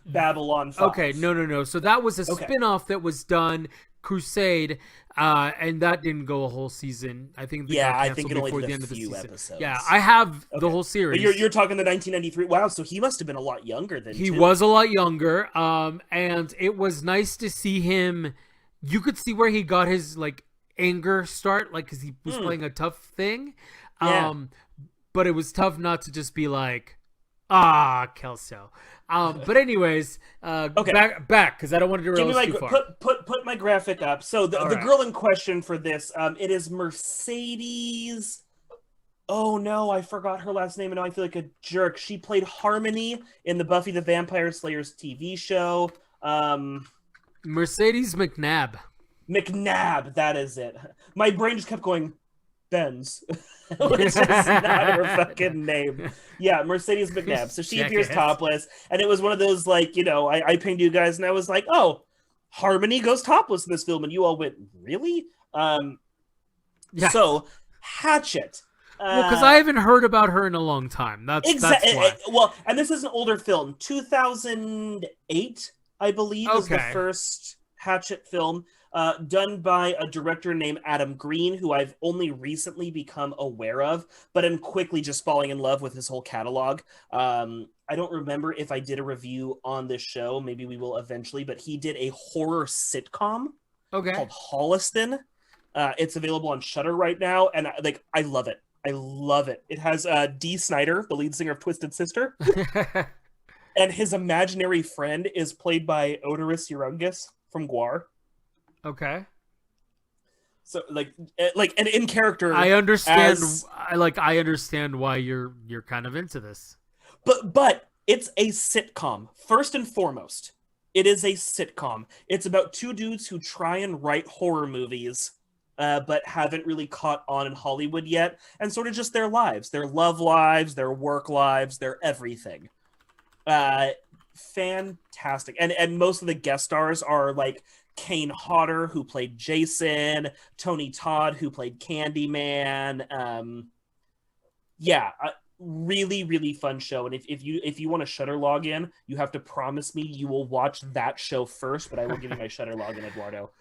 Babylon 5. Okay, no. So that was a spinoff that was done, Crusade, and that didn't go a whole season. I think. I think it only before did the a end of the few season. episodes. Yeah, I have the whole series. But you're talking the 1993. Wow, so he must have been a lot younger than he was a lot younger. And it was nice to see him. You could see where he got his like anger start, like because he was playing a tough thing. Yeah. But it was tough not to just be like, Kelso. But anyways, back because I don't want to derail us too far. Put my graphic up. So the girl in question for this, it is Mercedes. Oh no, I forgot her last name, and now I feel like a jerk. She played Harmony in the Buffy the Vampire Slayers TV show. Mercedes McNabb. McNabb, that is it. My brain just kept going, Benz, which is not her fucking name. Yeah, Mercedes McNabb. So she appears topless, and it was one of those like, I pinged you guys, and I was like, oh, Harmony goes topless in this film, and you all went, really? So Hatchet. Well, because I haven't heard about her in a long time. That's why. Well, and this is an older film, 2008, I believe, is the first Hatchet film. Done by a director named Adam Green, who I've only recently become aware of, but am quickly just falling in love with his whole catalog. I don't remember if I did a review on this show. Maybe we will eventually, but he did a horror sitcom called Holliston. It's available on Shudder right now, and I love it. I love it. It has Dee Snider, the lead singer of Twisted Sister, and his imaginary friend is played by Oderus Urungus from Gwar. Okay. So and in character, I understand. I understand why you're kind of into this. But it's a sitcom first and foremost. It is a sitcom. It's about two dudes who try and write horror movies, but haven't really caught on in Hollywood yet, and sort of just their lives, their love lives, their work lives, their everything. Fantastic. And most of the guest stars are like Kane Hodder, who played Jason, Tony Todd, who played Candyman. Yeah, really, really fun show. And if you want a Shudder login, you have to promise me you will watch that show first. But I will give you my Shudder login, Eduardo.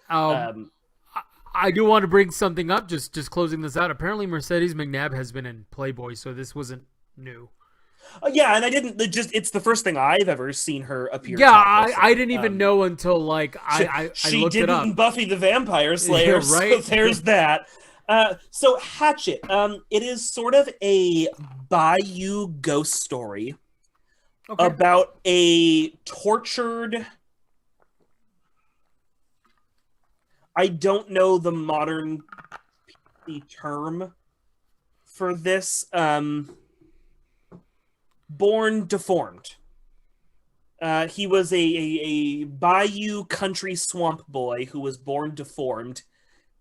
I do want to bring something up. Just closing this out. Apparently, Mercedes McNabb has been in Playboy, so this wasn't new. Yeah, and I didn't just. It's the first thing I've ever seen her appear. Yeah, topless in. I didn't even know until like I she looked did it up. in Buffy the Vampire Slayer, Yeah, right? So there's that. So Hatchet, it is sort of a Bayou ghost story about a tortured. I don't know the modern term for this. Born deformed. He was a bayou country swamp boy who was born deformed,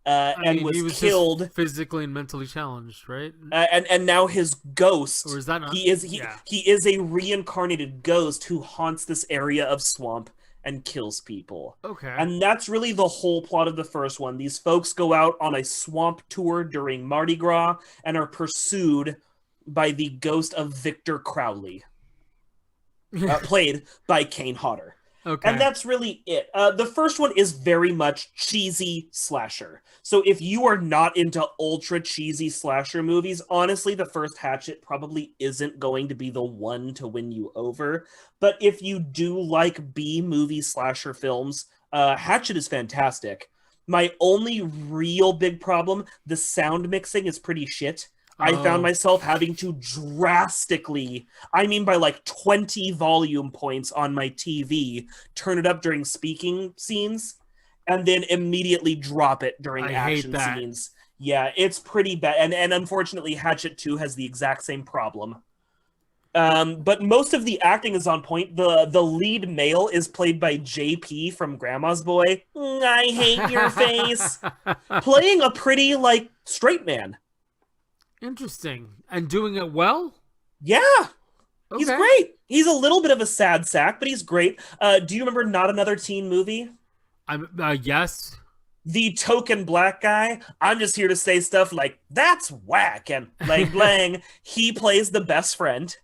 and he was killed just physically and mentally challenged, right? And now his ghost. Or is that not? He is a reincarnated ghost who haunts this area of swamp and kills people. Okay. And that's really the whole plot of the first one. These folks go out on a swamp tour during Mardi Gras and are pursued by the ghost of Victor Crowley, played by Kane Hodder. Okay. And that's really it. The first one is very much cheesy slasher. So if you are not into ultra cheesy slasher movies, honestly, the first Hatchet probably isn't going to be the one to win you over. But if you do like B-movie slasher films, Hatchet is fantastic. My only real big problem, the sound mixing is pretty shit. I found myself having to drastically, I mean by like 20 volume points on my TV, turn it up during speaking scenes, and then immediately drop it during action scenes. Yeah, it's pretty bad. And unfortunately, Hatchet 2 has the exact same problem. But most of the acting is on point. The lead male is played by JP from Grandma's Boy. I hate your face. Playing a pretty, like, straight man. Interesting. And doing it well? Yeah. Okay. He's great. He's a little bit of a sad sack, but he's great. Do you remember Not Another Teen Movie? Yes. The token black guy. I'm just here to say stuff like, that's whack, and blang blang. He plays the best friend.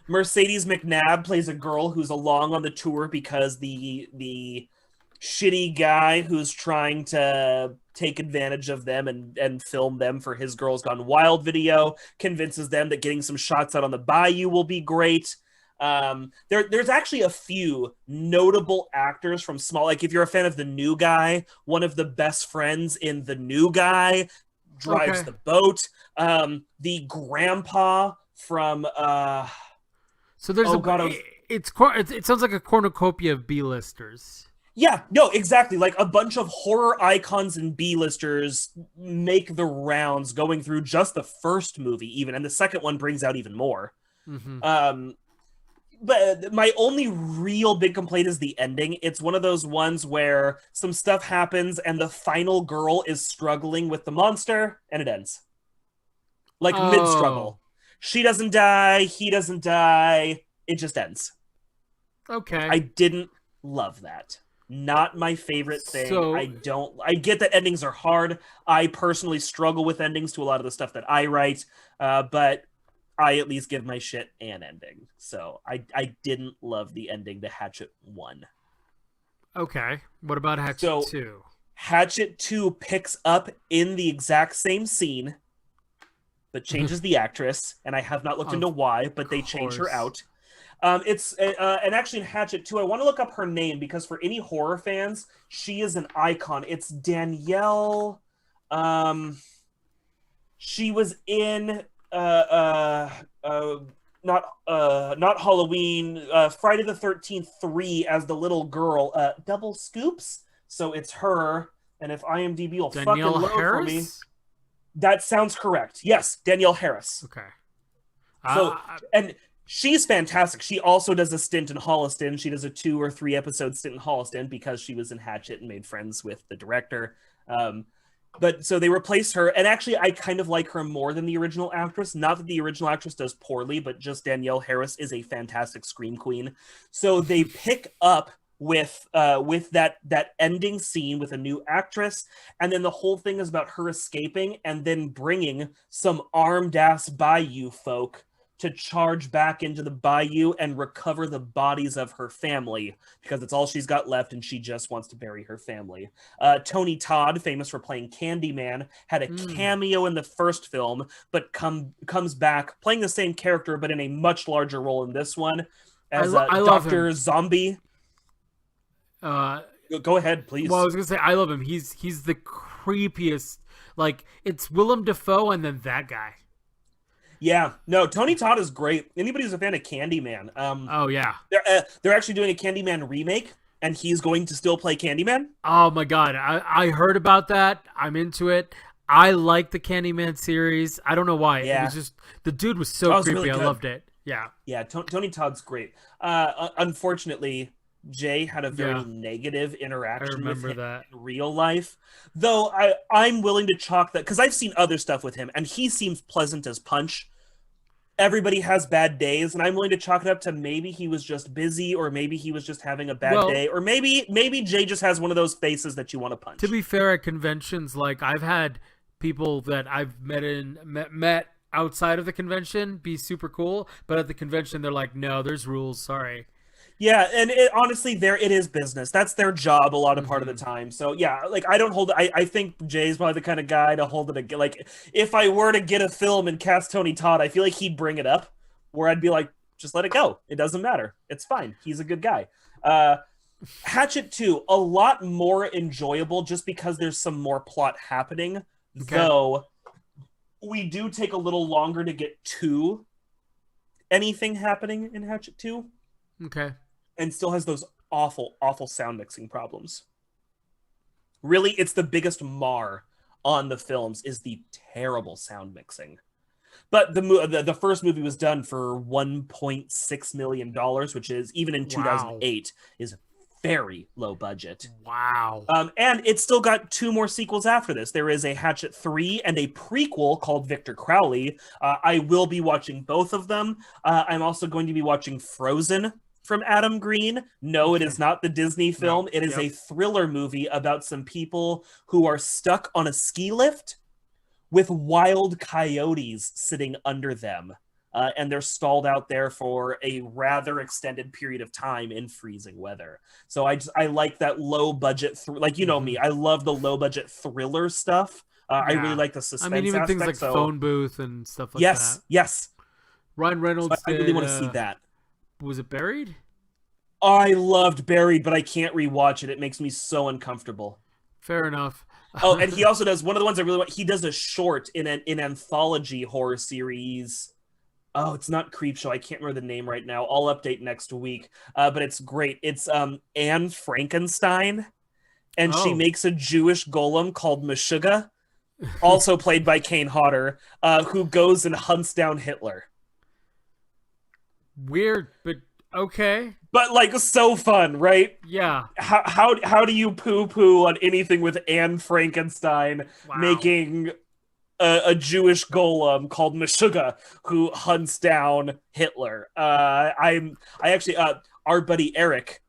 Mercedes McNabb plays a girl who's along on the tour because the shitty guy who's trying to take advantage of them and film them for his Girls Gone Wild video convinces them that getting some shots out on the bayou will be great. There's actually a few notable actors from small, like if you're a fan of The New Guy, one of the best friends in The New Guy drives the boat. The grandpa from so there's it sounds like a cornucopia of B-listers. Yeah, no, exactly. Like a bunch of horror icons and B-listers make the rounds going through just the first movie even, and the second one brings out even more. Mm-hmm. But my only real big complaint is the ending. It's one of those ones where some stuff happens and the final girl is struggling with the monster and it ends. Like mid-struggle. She doesn't die, he doesn't die, it just ends. Okay. I didn't love that. Not my favorite thing. So, I get that endings are hard. I personally struggle with endings to a lot of the stuff that I write, but I at least give my shit an ending. So I didn't love the ending to Hatchet 1. Okay. What about Hatchet 2? Hatchet 2 picks up in the exact same scene, but changes the actress, and I have not looked into why, but they change her out. And actually in Hatchet 2, I want to look up her name because for any horror fans, she is an icon. It's Danielle. She was in not Halloween, Friday the 13th 3 as the little girl. Double Scoops. So it's her. And if IMDb will fucking load for me, that sounds correct. Yes, Danielle Harris. Okay. So and she's fantastic. She also does a stint in Holliston. She does a 2 or 3 episode stint in Holliston because she was in Hatchet and made friends with the director. But so they replaced her, and actually, I kind of like her more than the original actress. Not that the original actress does poorly, but just Danielle Harris is a fantastic scream queen. So they pick up with that ending scene with a new actress, and then the whole thing is about her escaping and then bringing some armed ass Bayou folk to charge back into the bayou and recover the bodies of her family because it's all she's got left and she just wants to bury her family. Tony Todd, famous for playing Candyman, had a cameo in the first film, but comes back playing the same character but in a much larger role in this one as I love Dr. him. Zombie. Go ahead, please. Well, I was gonna say I love him. He's the creepiest. Like it's Willem Dafoe and then that guy. Yeah, no, Tony Todd is great. Anybody who's a fan of Candyman, Oh yeah. they're actually doing a Candyman remake, and he's going to still play Candyman. Oh my god. I heard about that. I'm into it. I like the Candyman series. I don't know why. It Yeah. was just the dude was so Oh, it's creepy. really I good. loved it. Yeah. Yeah, Tony Todd's great. Unfortunately, Jay had a very Yeah. negative I interaction with remember him that. in real life. Though I'm willing to chalk that because I've seen other stuff with him, and he seems pleasant as punch. Everybody has bad days, and I'm willing to chalk it up to maybe he was just busy, or maybe he was just having a bad Well- day, or maybe Jay just has one of those faces that you want to punch. To be fair, at conventions, like I've had people that I've met outside of the convention be super cool, but at the convention they're like, no, there's rules. Sorry. Yeah, and honestly, it is business. That's their job a lot of part of the time. So yeah, like I don't hold. I think Jay's probably the kind of guy to hold it. Like if I were to get a film and cast Tony Todd, I feel like he'd bring it up, where I'd be like, just let it go. It doesn't matter. It's fine. He's a good guy. Hatchet 2, a lot more enjoyable just because there's some more plot happening. Okay. Though we do take a little longer to get to anything happening in Hatchet 2. Okay. And still has those awful, awful sound mixing problems. Really, it's the biggest mar on the films is the terrible sound mixing. But the first movie was done for $1.6 million, which is, even in 2008, is very low budget. Wow. And it's still got 2 more sequels after this. There is a Hatchet 3 and a prequel called Victor Crowley. I will be watching both of them. I'm also going to be watching Frozen from Adam Green. No, it is not the Disney film. It is a thriller movie about some people who are stuck on a ski lift with wild coyotes sitting under them. And they're stalled out there for a rather extended period of time in freezing weather. So I like that low budget, like you know me, I love the low budget thriller stuff. I really like the suspense. I mean, even aspect, things like so... Phone Booth and stuff like yes, that. yes. Ryan Reynolds. So I really want to see that. Was it Buried? I loved Buried, but I can't rewatch it. It makes me so uncomfortable. Fair enough. Oh, and he also does one of the ones I really want. He does a short in an anthology horror series. Oh, it's not Creepshow. I can't remember the name right now. I'll update next week. But it's great. It's Anne Frankenstein, and she makes a Jewish golem called Meshuggah, also played by Kane Hodder, who goes and hunts down Hitler. Weird, but okay. But like so fun, right? Yeah. How do you poo-poo on anything with Anne Frankenstein making a Jewish golem called Meshuggah who hunts down Hitler? I actually our buddy Eric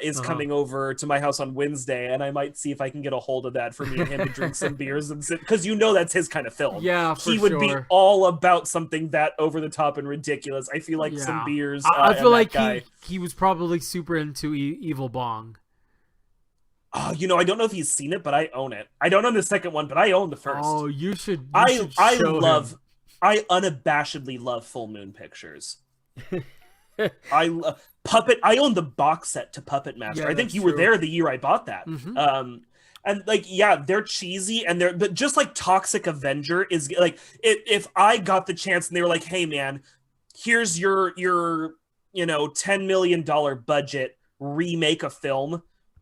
is coming over to my house on Wednesday, and I might see if I can get a hold of that for me and him to drink some beers and sit, because you know that's his kind of film. Yeah, he would be all about something that over the top and ridiculous. I feel like some beers. I feel like he was probably super into Evil Bong. Oh, you know, I don't know if he's seen it, but I own it. I don't own the second one, but I own the first. Oh, you should. I unabashedly love Full Moon Pictures. I own the box set to Puppet Master. I think you were there the year I bought that. And like, yeah, they're cheesy, and but just like Toxic Avenger is like, if I got the chance and they were like, hey man, here's your $10 million budget, remake a film.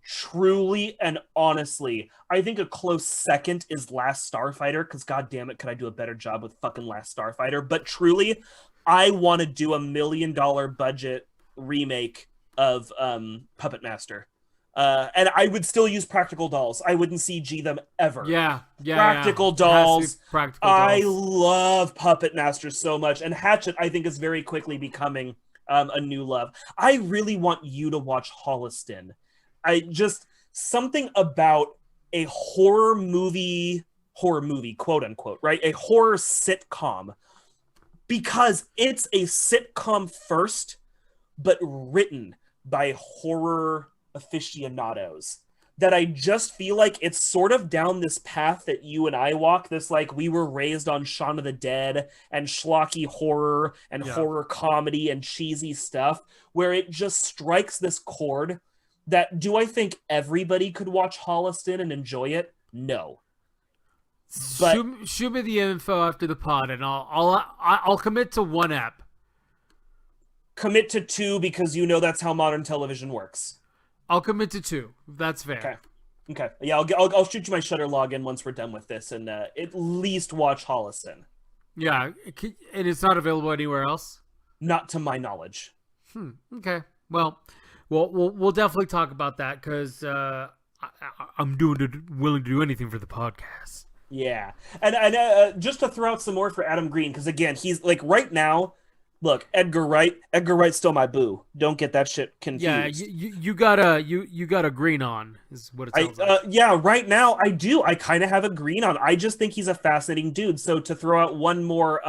Truly and honestly, I think a close second is Last Starfighter, because god damn it, could I do a better job with fucking Last Starfighter? But truly, I want to do $1 million budget remake of Puppet Master. And I would still use practical dolls. I wouldn't CG them ever. Yeah, yeah, yeah. Practical It has to be dolls. practical I dolls. love Puppet Master so much, and Hatchet I think is very quickly becoming a new love. I really want you to watch Holliston. I just something about a horror movie, quote unquote, right? A horror sitcom, because it's a sitcom first, but written by horror aficionados, that I just feel like it's sort of down this path that you and I walk, this like we were raised on Shaun of the Dead and schlocky horror and Yeah. horror comedy and cheesy stuff, where it just strikes this chord that, do I think everybody could watch Holliston and enjoy it? No. But Shoot me the info after the pod, and I'll commit to one app. commit to two, because you know that's how modern television works. I'll commit to two. That's fair. Okay. Okay. Yeah, I'll shoot you my Shutter login once we're done with this, and at least watch Holliston. Yeah, and it's not available anywhere else. Not to my knowledge. Okay. Well, we'll definitely talk about that because I'm willing to do anything for the podcast. Yeah, and just to throw out some more for Adam Green, because again, he's like right now. Look, Edgar Wright. Edgar Wright's still my boo. Don't get that shit confused. Yeah, you got a green on is what it sounds like. Yeah, right now I do. I kind of have a green on. I just think he's a fascinating dude. So to throw out one more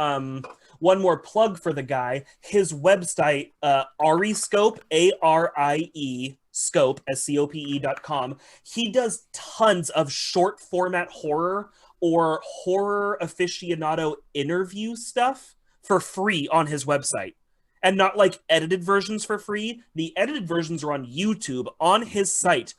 plug for the guy, his website, Ariscope, ARIE scope, SCOPE.com. He does tons of short format horror or horror aficionado interview stuff for free on his website. And not like edited versions for free. The edited versions are on YouTube on his site.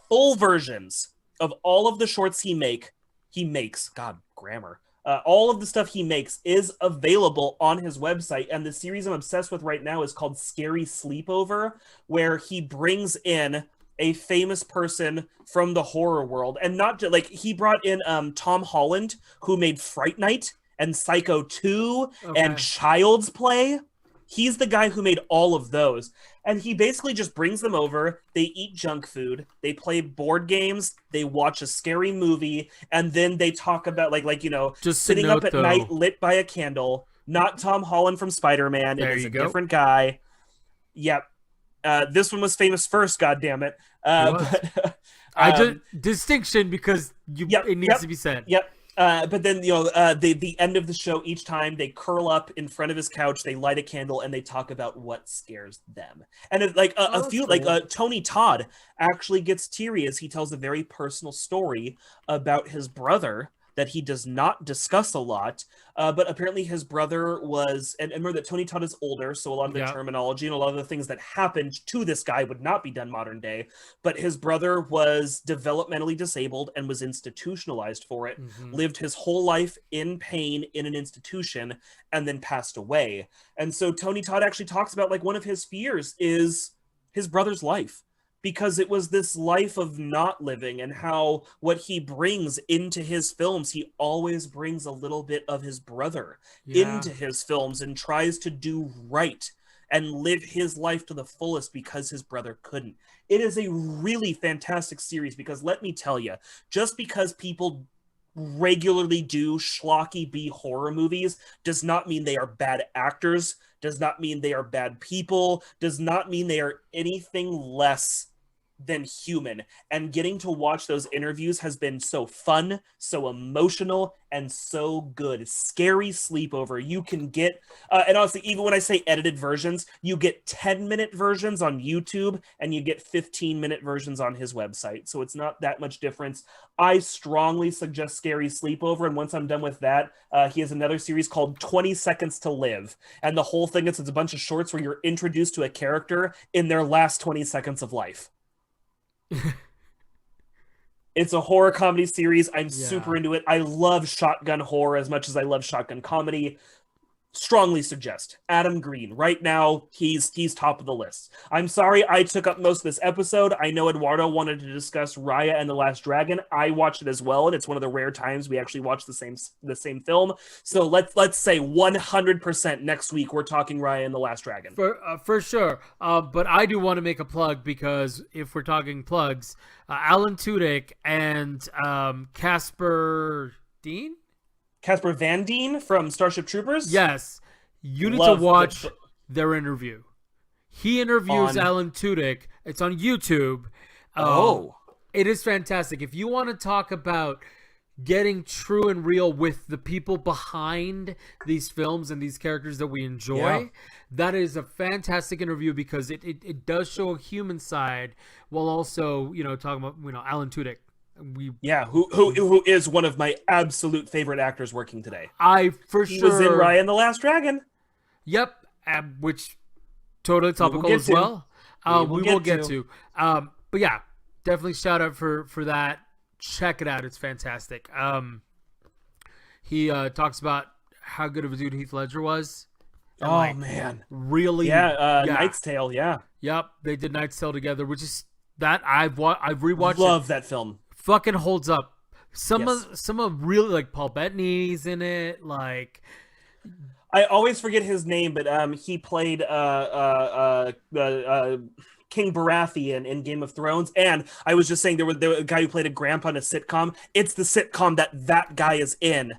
Full versions of all of the shorts he makes. God, grammar. All of the stuff he makes is available on his website. And the series I'm obsessed with right now is called Scary Sleepover, where he brings in a famous person from the horror world. And not just like he brought in Tom Holland, who made Fright Night and Psycho 2 and Child's Play. He's the guy who made all of those. And he basically just brings them over. They eat junk food. They play board games. They watch a scary movie. And then they talk about, just sitting up at night lit by a candle. Not Tom Holland from Spider-Man. It is a different guy. Yep. This one was famous first, goddammit. Distinction because it needs to be said. Yep. But then, the end of the show, each time they curl up in front of his couch, they light a candle, and they talk about what scares them. And Tony Todd actually gets teary as he tells a very personal story about his brother that he does not discuss a lot. But apparently his brother was, and remember that Tony Todd is older, so a lot of the terminology and a lot of the things that happened to this guy would not be done modern day. But his brother was developmentally disabled and was institutionalized for it, lived his whole life in pain in an institution, and then passed away. And so Tony Todd actually talks about, like, one of his fears is his brother's life, because it was this life of not living, and how what he brings into his films, he always brings a little bit of his brother into his films and tries to do right and live his life to the fullest because his brother couldn't. It is a really fantastic series, because let me tell you, just because people regularly do schlocky B horror movies does not mean they are bad actors, does not mean they are bad people, does not mean they are anything less than human. And getting to watch those interviews has been so fun, so emotional, and so good. Scary Sleepover. You can get, and honestly, even when I say edited versions, you get 10-minute versions on YouTube, and you get 15-minute versions on his website. So it's not that much difference. I strongly suggest Scary Sleepover, and once I'm done with that, he has another series called 20 Seconds to Live. And the whole thing is, it's a bunch of shorts where you're introduced to a character in their last 20 seconds of life. It's a horror comedy series. I'm super into it. I love shotgun horror as much as I love shotgun comedy. strongly suggest Adam Green. Right now, he's top of the list. I'm sorry I took up most of this episode. I know Eduardo wanted to discuss Raya and the Last Dragon. I watched it as well, and it's one of the rare times we actually watch the same film. So let's say 100% next week we're talking Raya and the Last Dragon. For sure. But I do want to make a plug, because if we're talking plugs, Alan Tudyk and Casper Dean? Casper Van Dien from Starship Troopers? Yes. You need Love to watch their interview. He interviews Alan Tudyk. It's on YouTube. It is fantastic. If you want to talk about getting true and real with the people behind these films and these characters that we enjoy, that is a fantastic interview, because it does show a human side while also, talking about, Alan Tudyk. Who is one of my absolute favorite actors working today. He was in Raya and the Last Dragon. Yep, which totally topical as well. We will get to. But yeah, definitely shout out for that. Check it out; it's fantastic. He talks about how good of a dude Heath Ledger was. And, man, really? Knight's Tale. Yeah. Yep, they did Knight's Tale together, which is that I've rewatched. Love that film. Fucking holds up. Some of really, like, Paul Bettany's in it. Like, I always forget his name, but he played King Baratheon in Game of Thrones. And I was just saying there was a guy who played a grandpa in a sitcom. It's the sitcom that guy is in.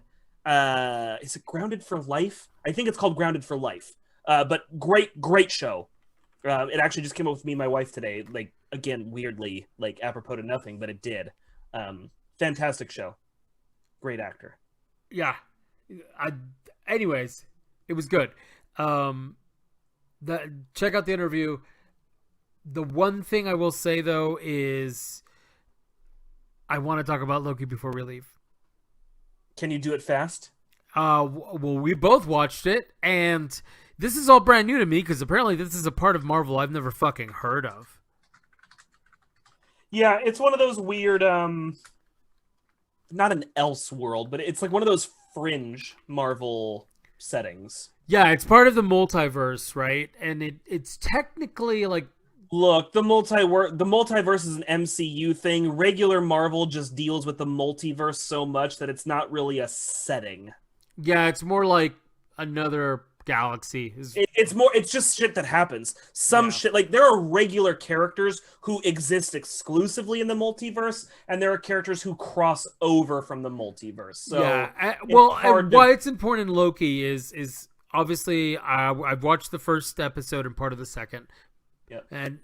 Is it Grounded for Life? I think it's called Grounded for Life. But great show. It actually just came up with me and my wife today. Like, again, weirdly, like, apropos to nothing, but it did. Fantastic show. Great actor. Yeah. Anyways, it was good. Check out the interview. The one thing I will say, though, is I want to talk about Loki before we leave. Can you do it fast? Well, we both watched it, and this is all brand new to me, because apparently this is a part of Marvel I've never fucking heard of. Yeah, it's one of those weird, not an Elseworld, but it's like one of those fringe Marvel settings. Yeah, it's part of the multiverse, right? And it's technically like... Look, the multiverse is an MCU thing. Regular Marvel just deals with the multiverse so much that it's not really a setting. Yeah, it's more like another galaxy. It's just shit that happens. Shit, like, there are regular characters who exist exclusively in the multiverse, and there are characters who cross over from the multiverse. So yeah, why it's important in Loki is obviously I've watched the first episode and part of the second. Yep. And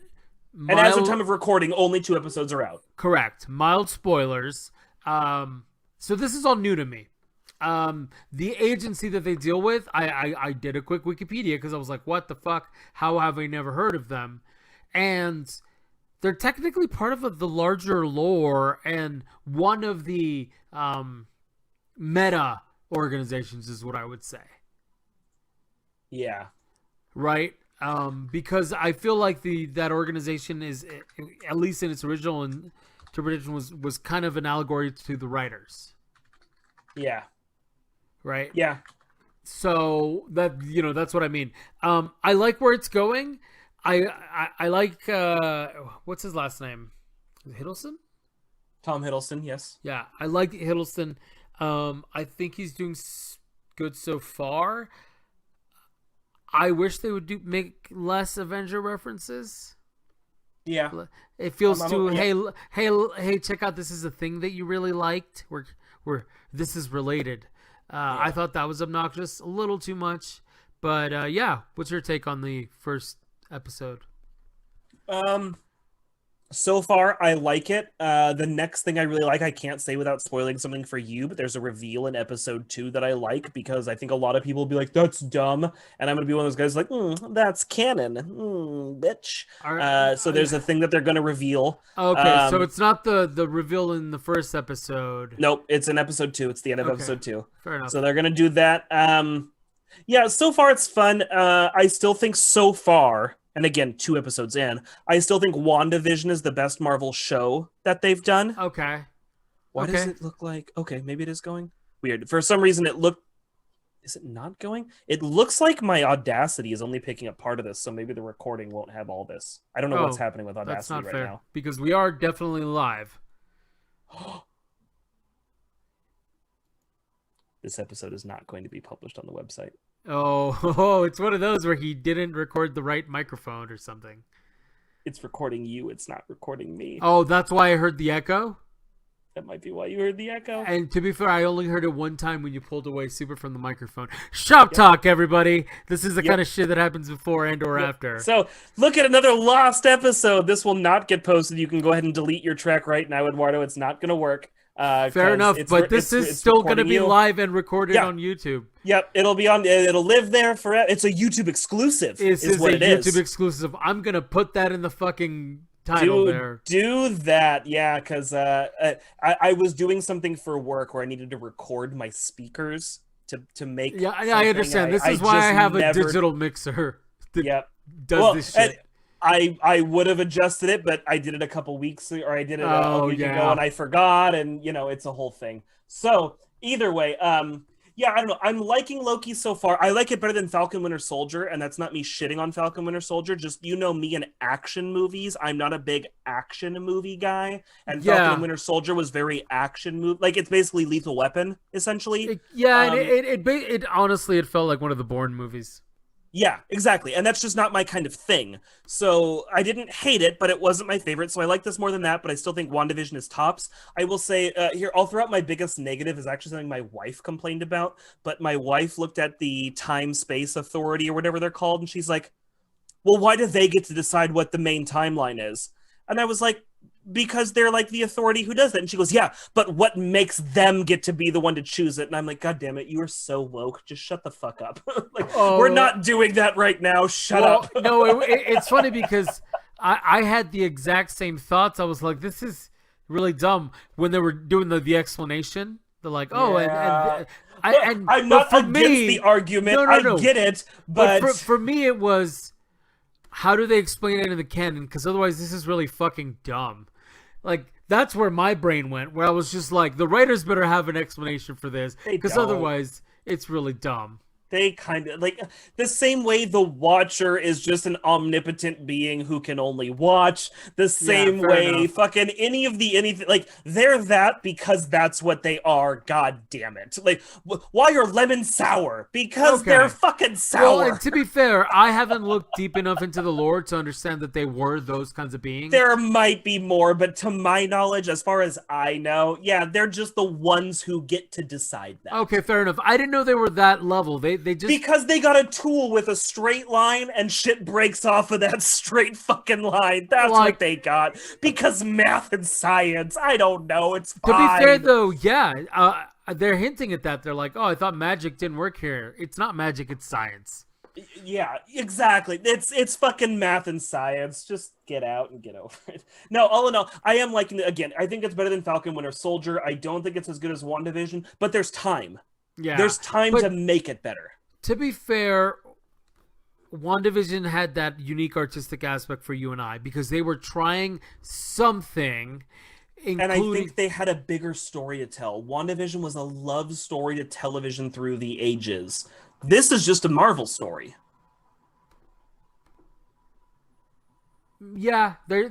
as of time of recording, only 2 episodes are out. Correct. Mild spoilers. So this is all new to me. The agency that they deal with, I did a quick Wikipedia, because I was like, what the fuck? How have I never heard of them? And they're technically part of the larger lore, and one of the meta organizations is what I would say. Yeah. Right? Because I feel like that organization is, at least in its original interpretation, was kind of an allegory to the writers. Yeah. Right? Yeah. So that's what I mean. I like where it's going. I like what's his last name? Hiddleston? Tom Hiddleston, yes. Yeah, I like Hiddleston. I think he's doing good so far. I wish they would make less Avenger references. Yeah. It feels hey, check out, this is a thing that you really liked. We're this is related. I thought that was obnoxious, a little too much. But yeah, what's your take on the first episode? So far, I like it. The next thing I really like, I can't say without spoiling something for you, but there's a reveal in episode 2 that I like, because I think a lot of people will be like, that's dumb. And I'm going to be one of those guys like, that's canon. Bitch. So there's a thing that they're going to reveal. Okay, so it's not the reveal in the first episode. Nope, it's in episode 2. It's the end of episode 2. Fair enough. So they're going to do that. Yeah, so far it's fun. I still think so far... And again, 2 episodes in, I still think WandaVision is the best Marvel show that they've done. Okay. Why does it look like... Okay, maybe it is going... Weird. For some reason, it Is it not going? It looks like my Audacity is only picking up part of this, so maybe the recording won't have all this. I don't know what's Oh, happening with that's Audacity not right fair now. because we are definitely live. This episode is not going to be published on the website. Oh, it's one of those where he didn't record the right microphone or something. It's recording you, it's not recording me. Oh, that's why I heard the echo? That might be why you heard the echo. And to be fair, I only heard it one time when you pulled away super from the microphone. Shop talk, everybody. This is the kind of shit that happens before and or after. So, look at another lost episode. This will not get posted. You can go ahead and delete your track right now, Eduardo. It's not going to work. Fair enough, but this is still going to be live and recorded on YouTube. Yep, it'll be on. It'll live there forever. It's a YouTube exclusive. This is what a it is. YouTube exclusive. I'm going to put that in the fucking title there. Do that, yeah, because I was doing something for work where I needed to record my speakers to make. Yeah, I understand. This is why I have a digital mixer that does this shit. I would have adjusted it, but I did it a couple weeks, or I did it a week ago, and I forgot, and it's a whole thing. So either way, yeah, I don't know. I'm liking Loki so far. I like it better than Falcon Winter Soldier, and that's not me shitting on Falcon Winter Soldier. Just me in action movies. I'm not a big action movie guy, and Falcon and Winter Soldier was very action movie. Like it's basically Lethal Weapon, essentially. It honestly it felt like one of the Bourne movies. Yeah, exactly. And that's just not my kind of thing. So I didn't hate it, but it wasn't my favorite. So I like this more than that, but I still think WandaVision is tops. I will say, here, I'll throw out my biggest negative is actually something my wife complained about. But my wife looked at the Time-Space Authority or whatever they're called, and she's like, well, why do they get to decide what the main timeline is? And I was like, because they're like the authority who does that. And she goes, yeah, but what makes them get to be the one to choose it? And I'm like, God damn it, you are so woke. Just shut the fuck up. We're not doing that right now. Shut up. No, it's funny because I had the exact same thoughts. I was like, this is really dumb when they were doing the explanation. They're like, oh, I'm not against the argument. No. I get it. But for me, it was, how do they explain it in the canon? Because otherwise, this is really fucking dumb. Like, that's where my brain went, where I was just like, the writers better have an explanation for this, because otherwise, it's really dumb. They kind of, like, the same way the Watcher is just an omnipotent being who can only watch, the same way fucking anything, like, they're that because that's what they are, god damn it. Like, why are lemons sour? Because they're fucking sour. Well, and to be fair, I haven't looked deep enough into the lore to understand that they were those kinds of beings. There might be more, but to my knowledge, as far as I know, yeah, they're just the ones who get to decide that. Okay, fair enough. I didn't know they were that level. They just, because they got a tool with a straight line and shit breaks off of that straight fucking line. That's what they got. Because math and science, I don't know. It's fine. To be fair, though, yeah, they're hinting at that. They're like, oh, I thought magic didn't work here. It's not magic, it's science. Yeah, exactly. It's fucking math and science. Just get out and get over it. No, all in all, I am liking it. Again, I think it's better than Falcon Winter Soldier. I don't think it's as good as WandaVision, but there's time. Yeah, there's time to make it better. To be fair, WandaVision had that unique artistic aspect for you and I because they were trying something, and I think they had a bigger story to tell. WandaVision was a love story to television through the ages. This is just a Marvel story. Yeah, they're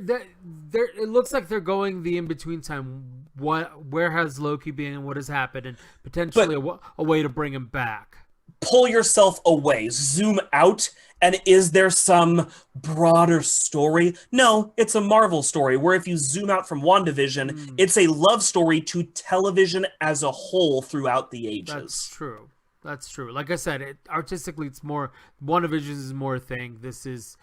it looks like they're going the in-between time. Where has Loki been and what has happened, and potentially a way to bring him back. Pull yourself away, zoom out, and is there some broader story? No, it's a Marvel story, where if you zoom out from WandaVision, it's a love story to television as a whole throughout the ages. That's true. Like I said, artistically, it's more, WandaVision is more a thing. This is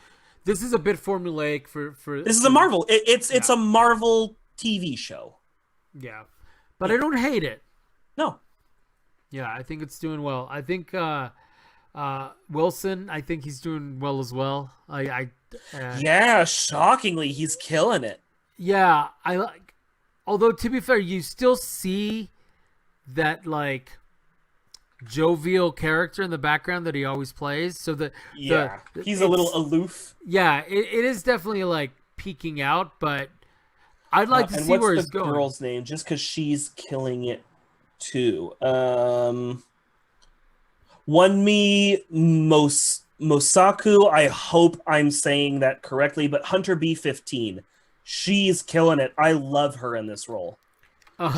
a bit formulaic for this is a Marvel. It's a Marvel TV show. Yeah, but I don't hate it. No. Yeah, I think it's doing well. I think Wilson, I think he's doing well as well. Yeah, shockingly, he's killing it. Yeah, I like. Although to be fair, you still see that like jovial character in the background that he always plays. So he's a little aloof. Yeah, it is definitely like peeking out, but I'd like to see where he's going. What's the girl's name? Just because she's killing it too. Mosaku. I hope I'm saying that correctly, but Hunter B15. She's killing it. I love her in this role.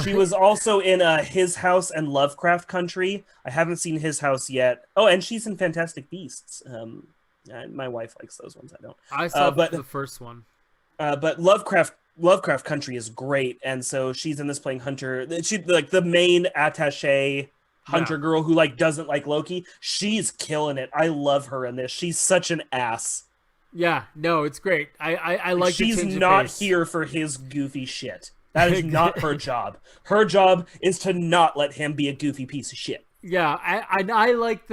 She was also in His House and Lovecraft Country. I haven't seen His House yet. Oh, and she's in Fantastic Beasts. My wife likes those ones. I don't. I saw the first one. But Lovecraft Country is great, and so she's in this playing Hunter. She like the main attaché Hunter girl who like doesn't like Loki. She's killing it. I love her in this. She's such an ass. Yeah, no, it's great. I like. She's not here for his goofy shit. That is not her job. Her job is to not let him be a goofy piece of shit. Yeah, I like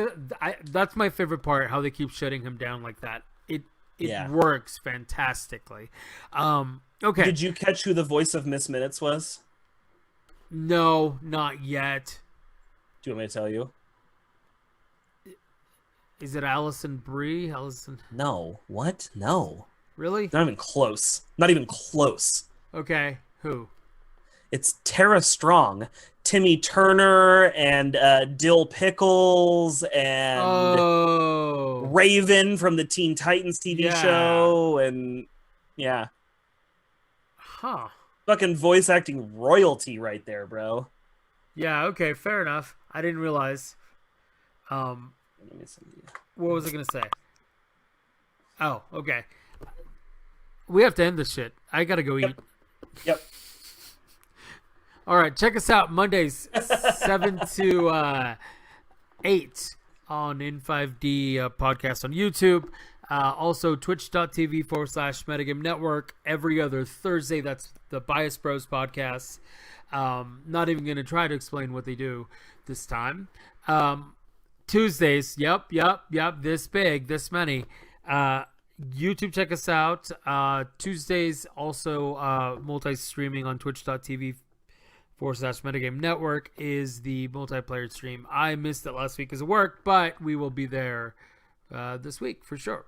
that's my favorite part. How they keep shutting him down like that. It works fantastically. Okay. Did you catch who the voice of Miss Minutes was? No, not yet. Do you want me to tell you? Is it Allison Brie? Allison? No. What? No. Really? Not even close. Not even close. Okay. Who? It's Tara Strong, Timmy Turner, and Dill Pickles, and Raven from the Teen Titans TV show, and yeah. Huh. Fucking voice acting royalty right there, bro. Yeah, okay, fair enough. I didn't realize. What was I gonna say? Oh, okay. We have to end this shit. I gotta go eat. Yep. All right, check us out Mondays 7 to 8 on N5D podcast on YouTube. Also, twitch.tv/Metagame Network. Every other Thursday, that's the Bias Bros podcast. Not even going to try to explain what they do this time. Tuesdays, yep, this big, this many. YouTube, check us out. Tuesdays, also multi-streaming on twitch.tv/Metagame Network is the multiplayer stream. I missed it last week because of work, but we will be there this week for sure.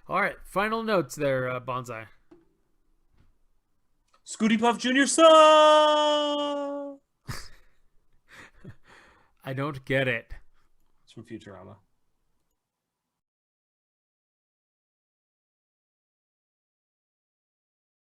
All right, final notes there, Bonsai. Scooty Puff Jr. Son! I don't get it. It's from Futurama.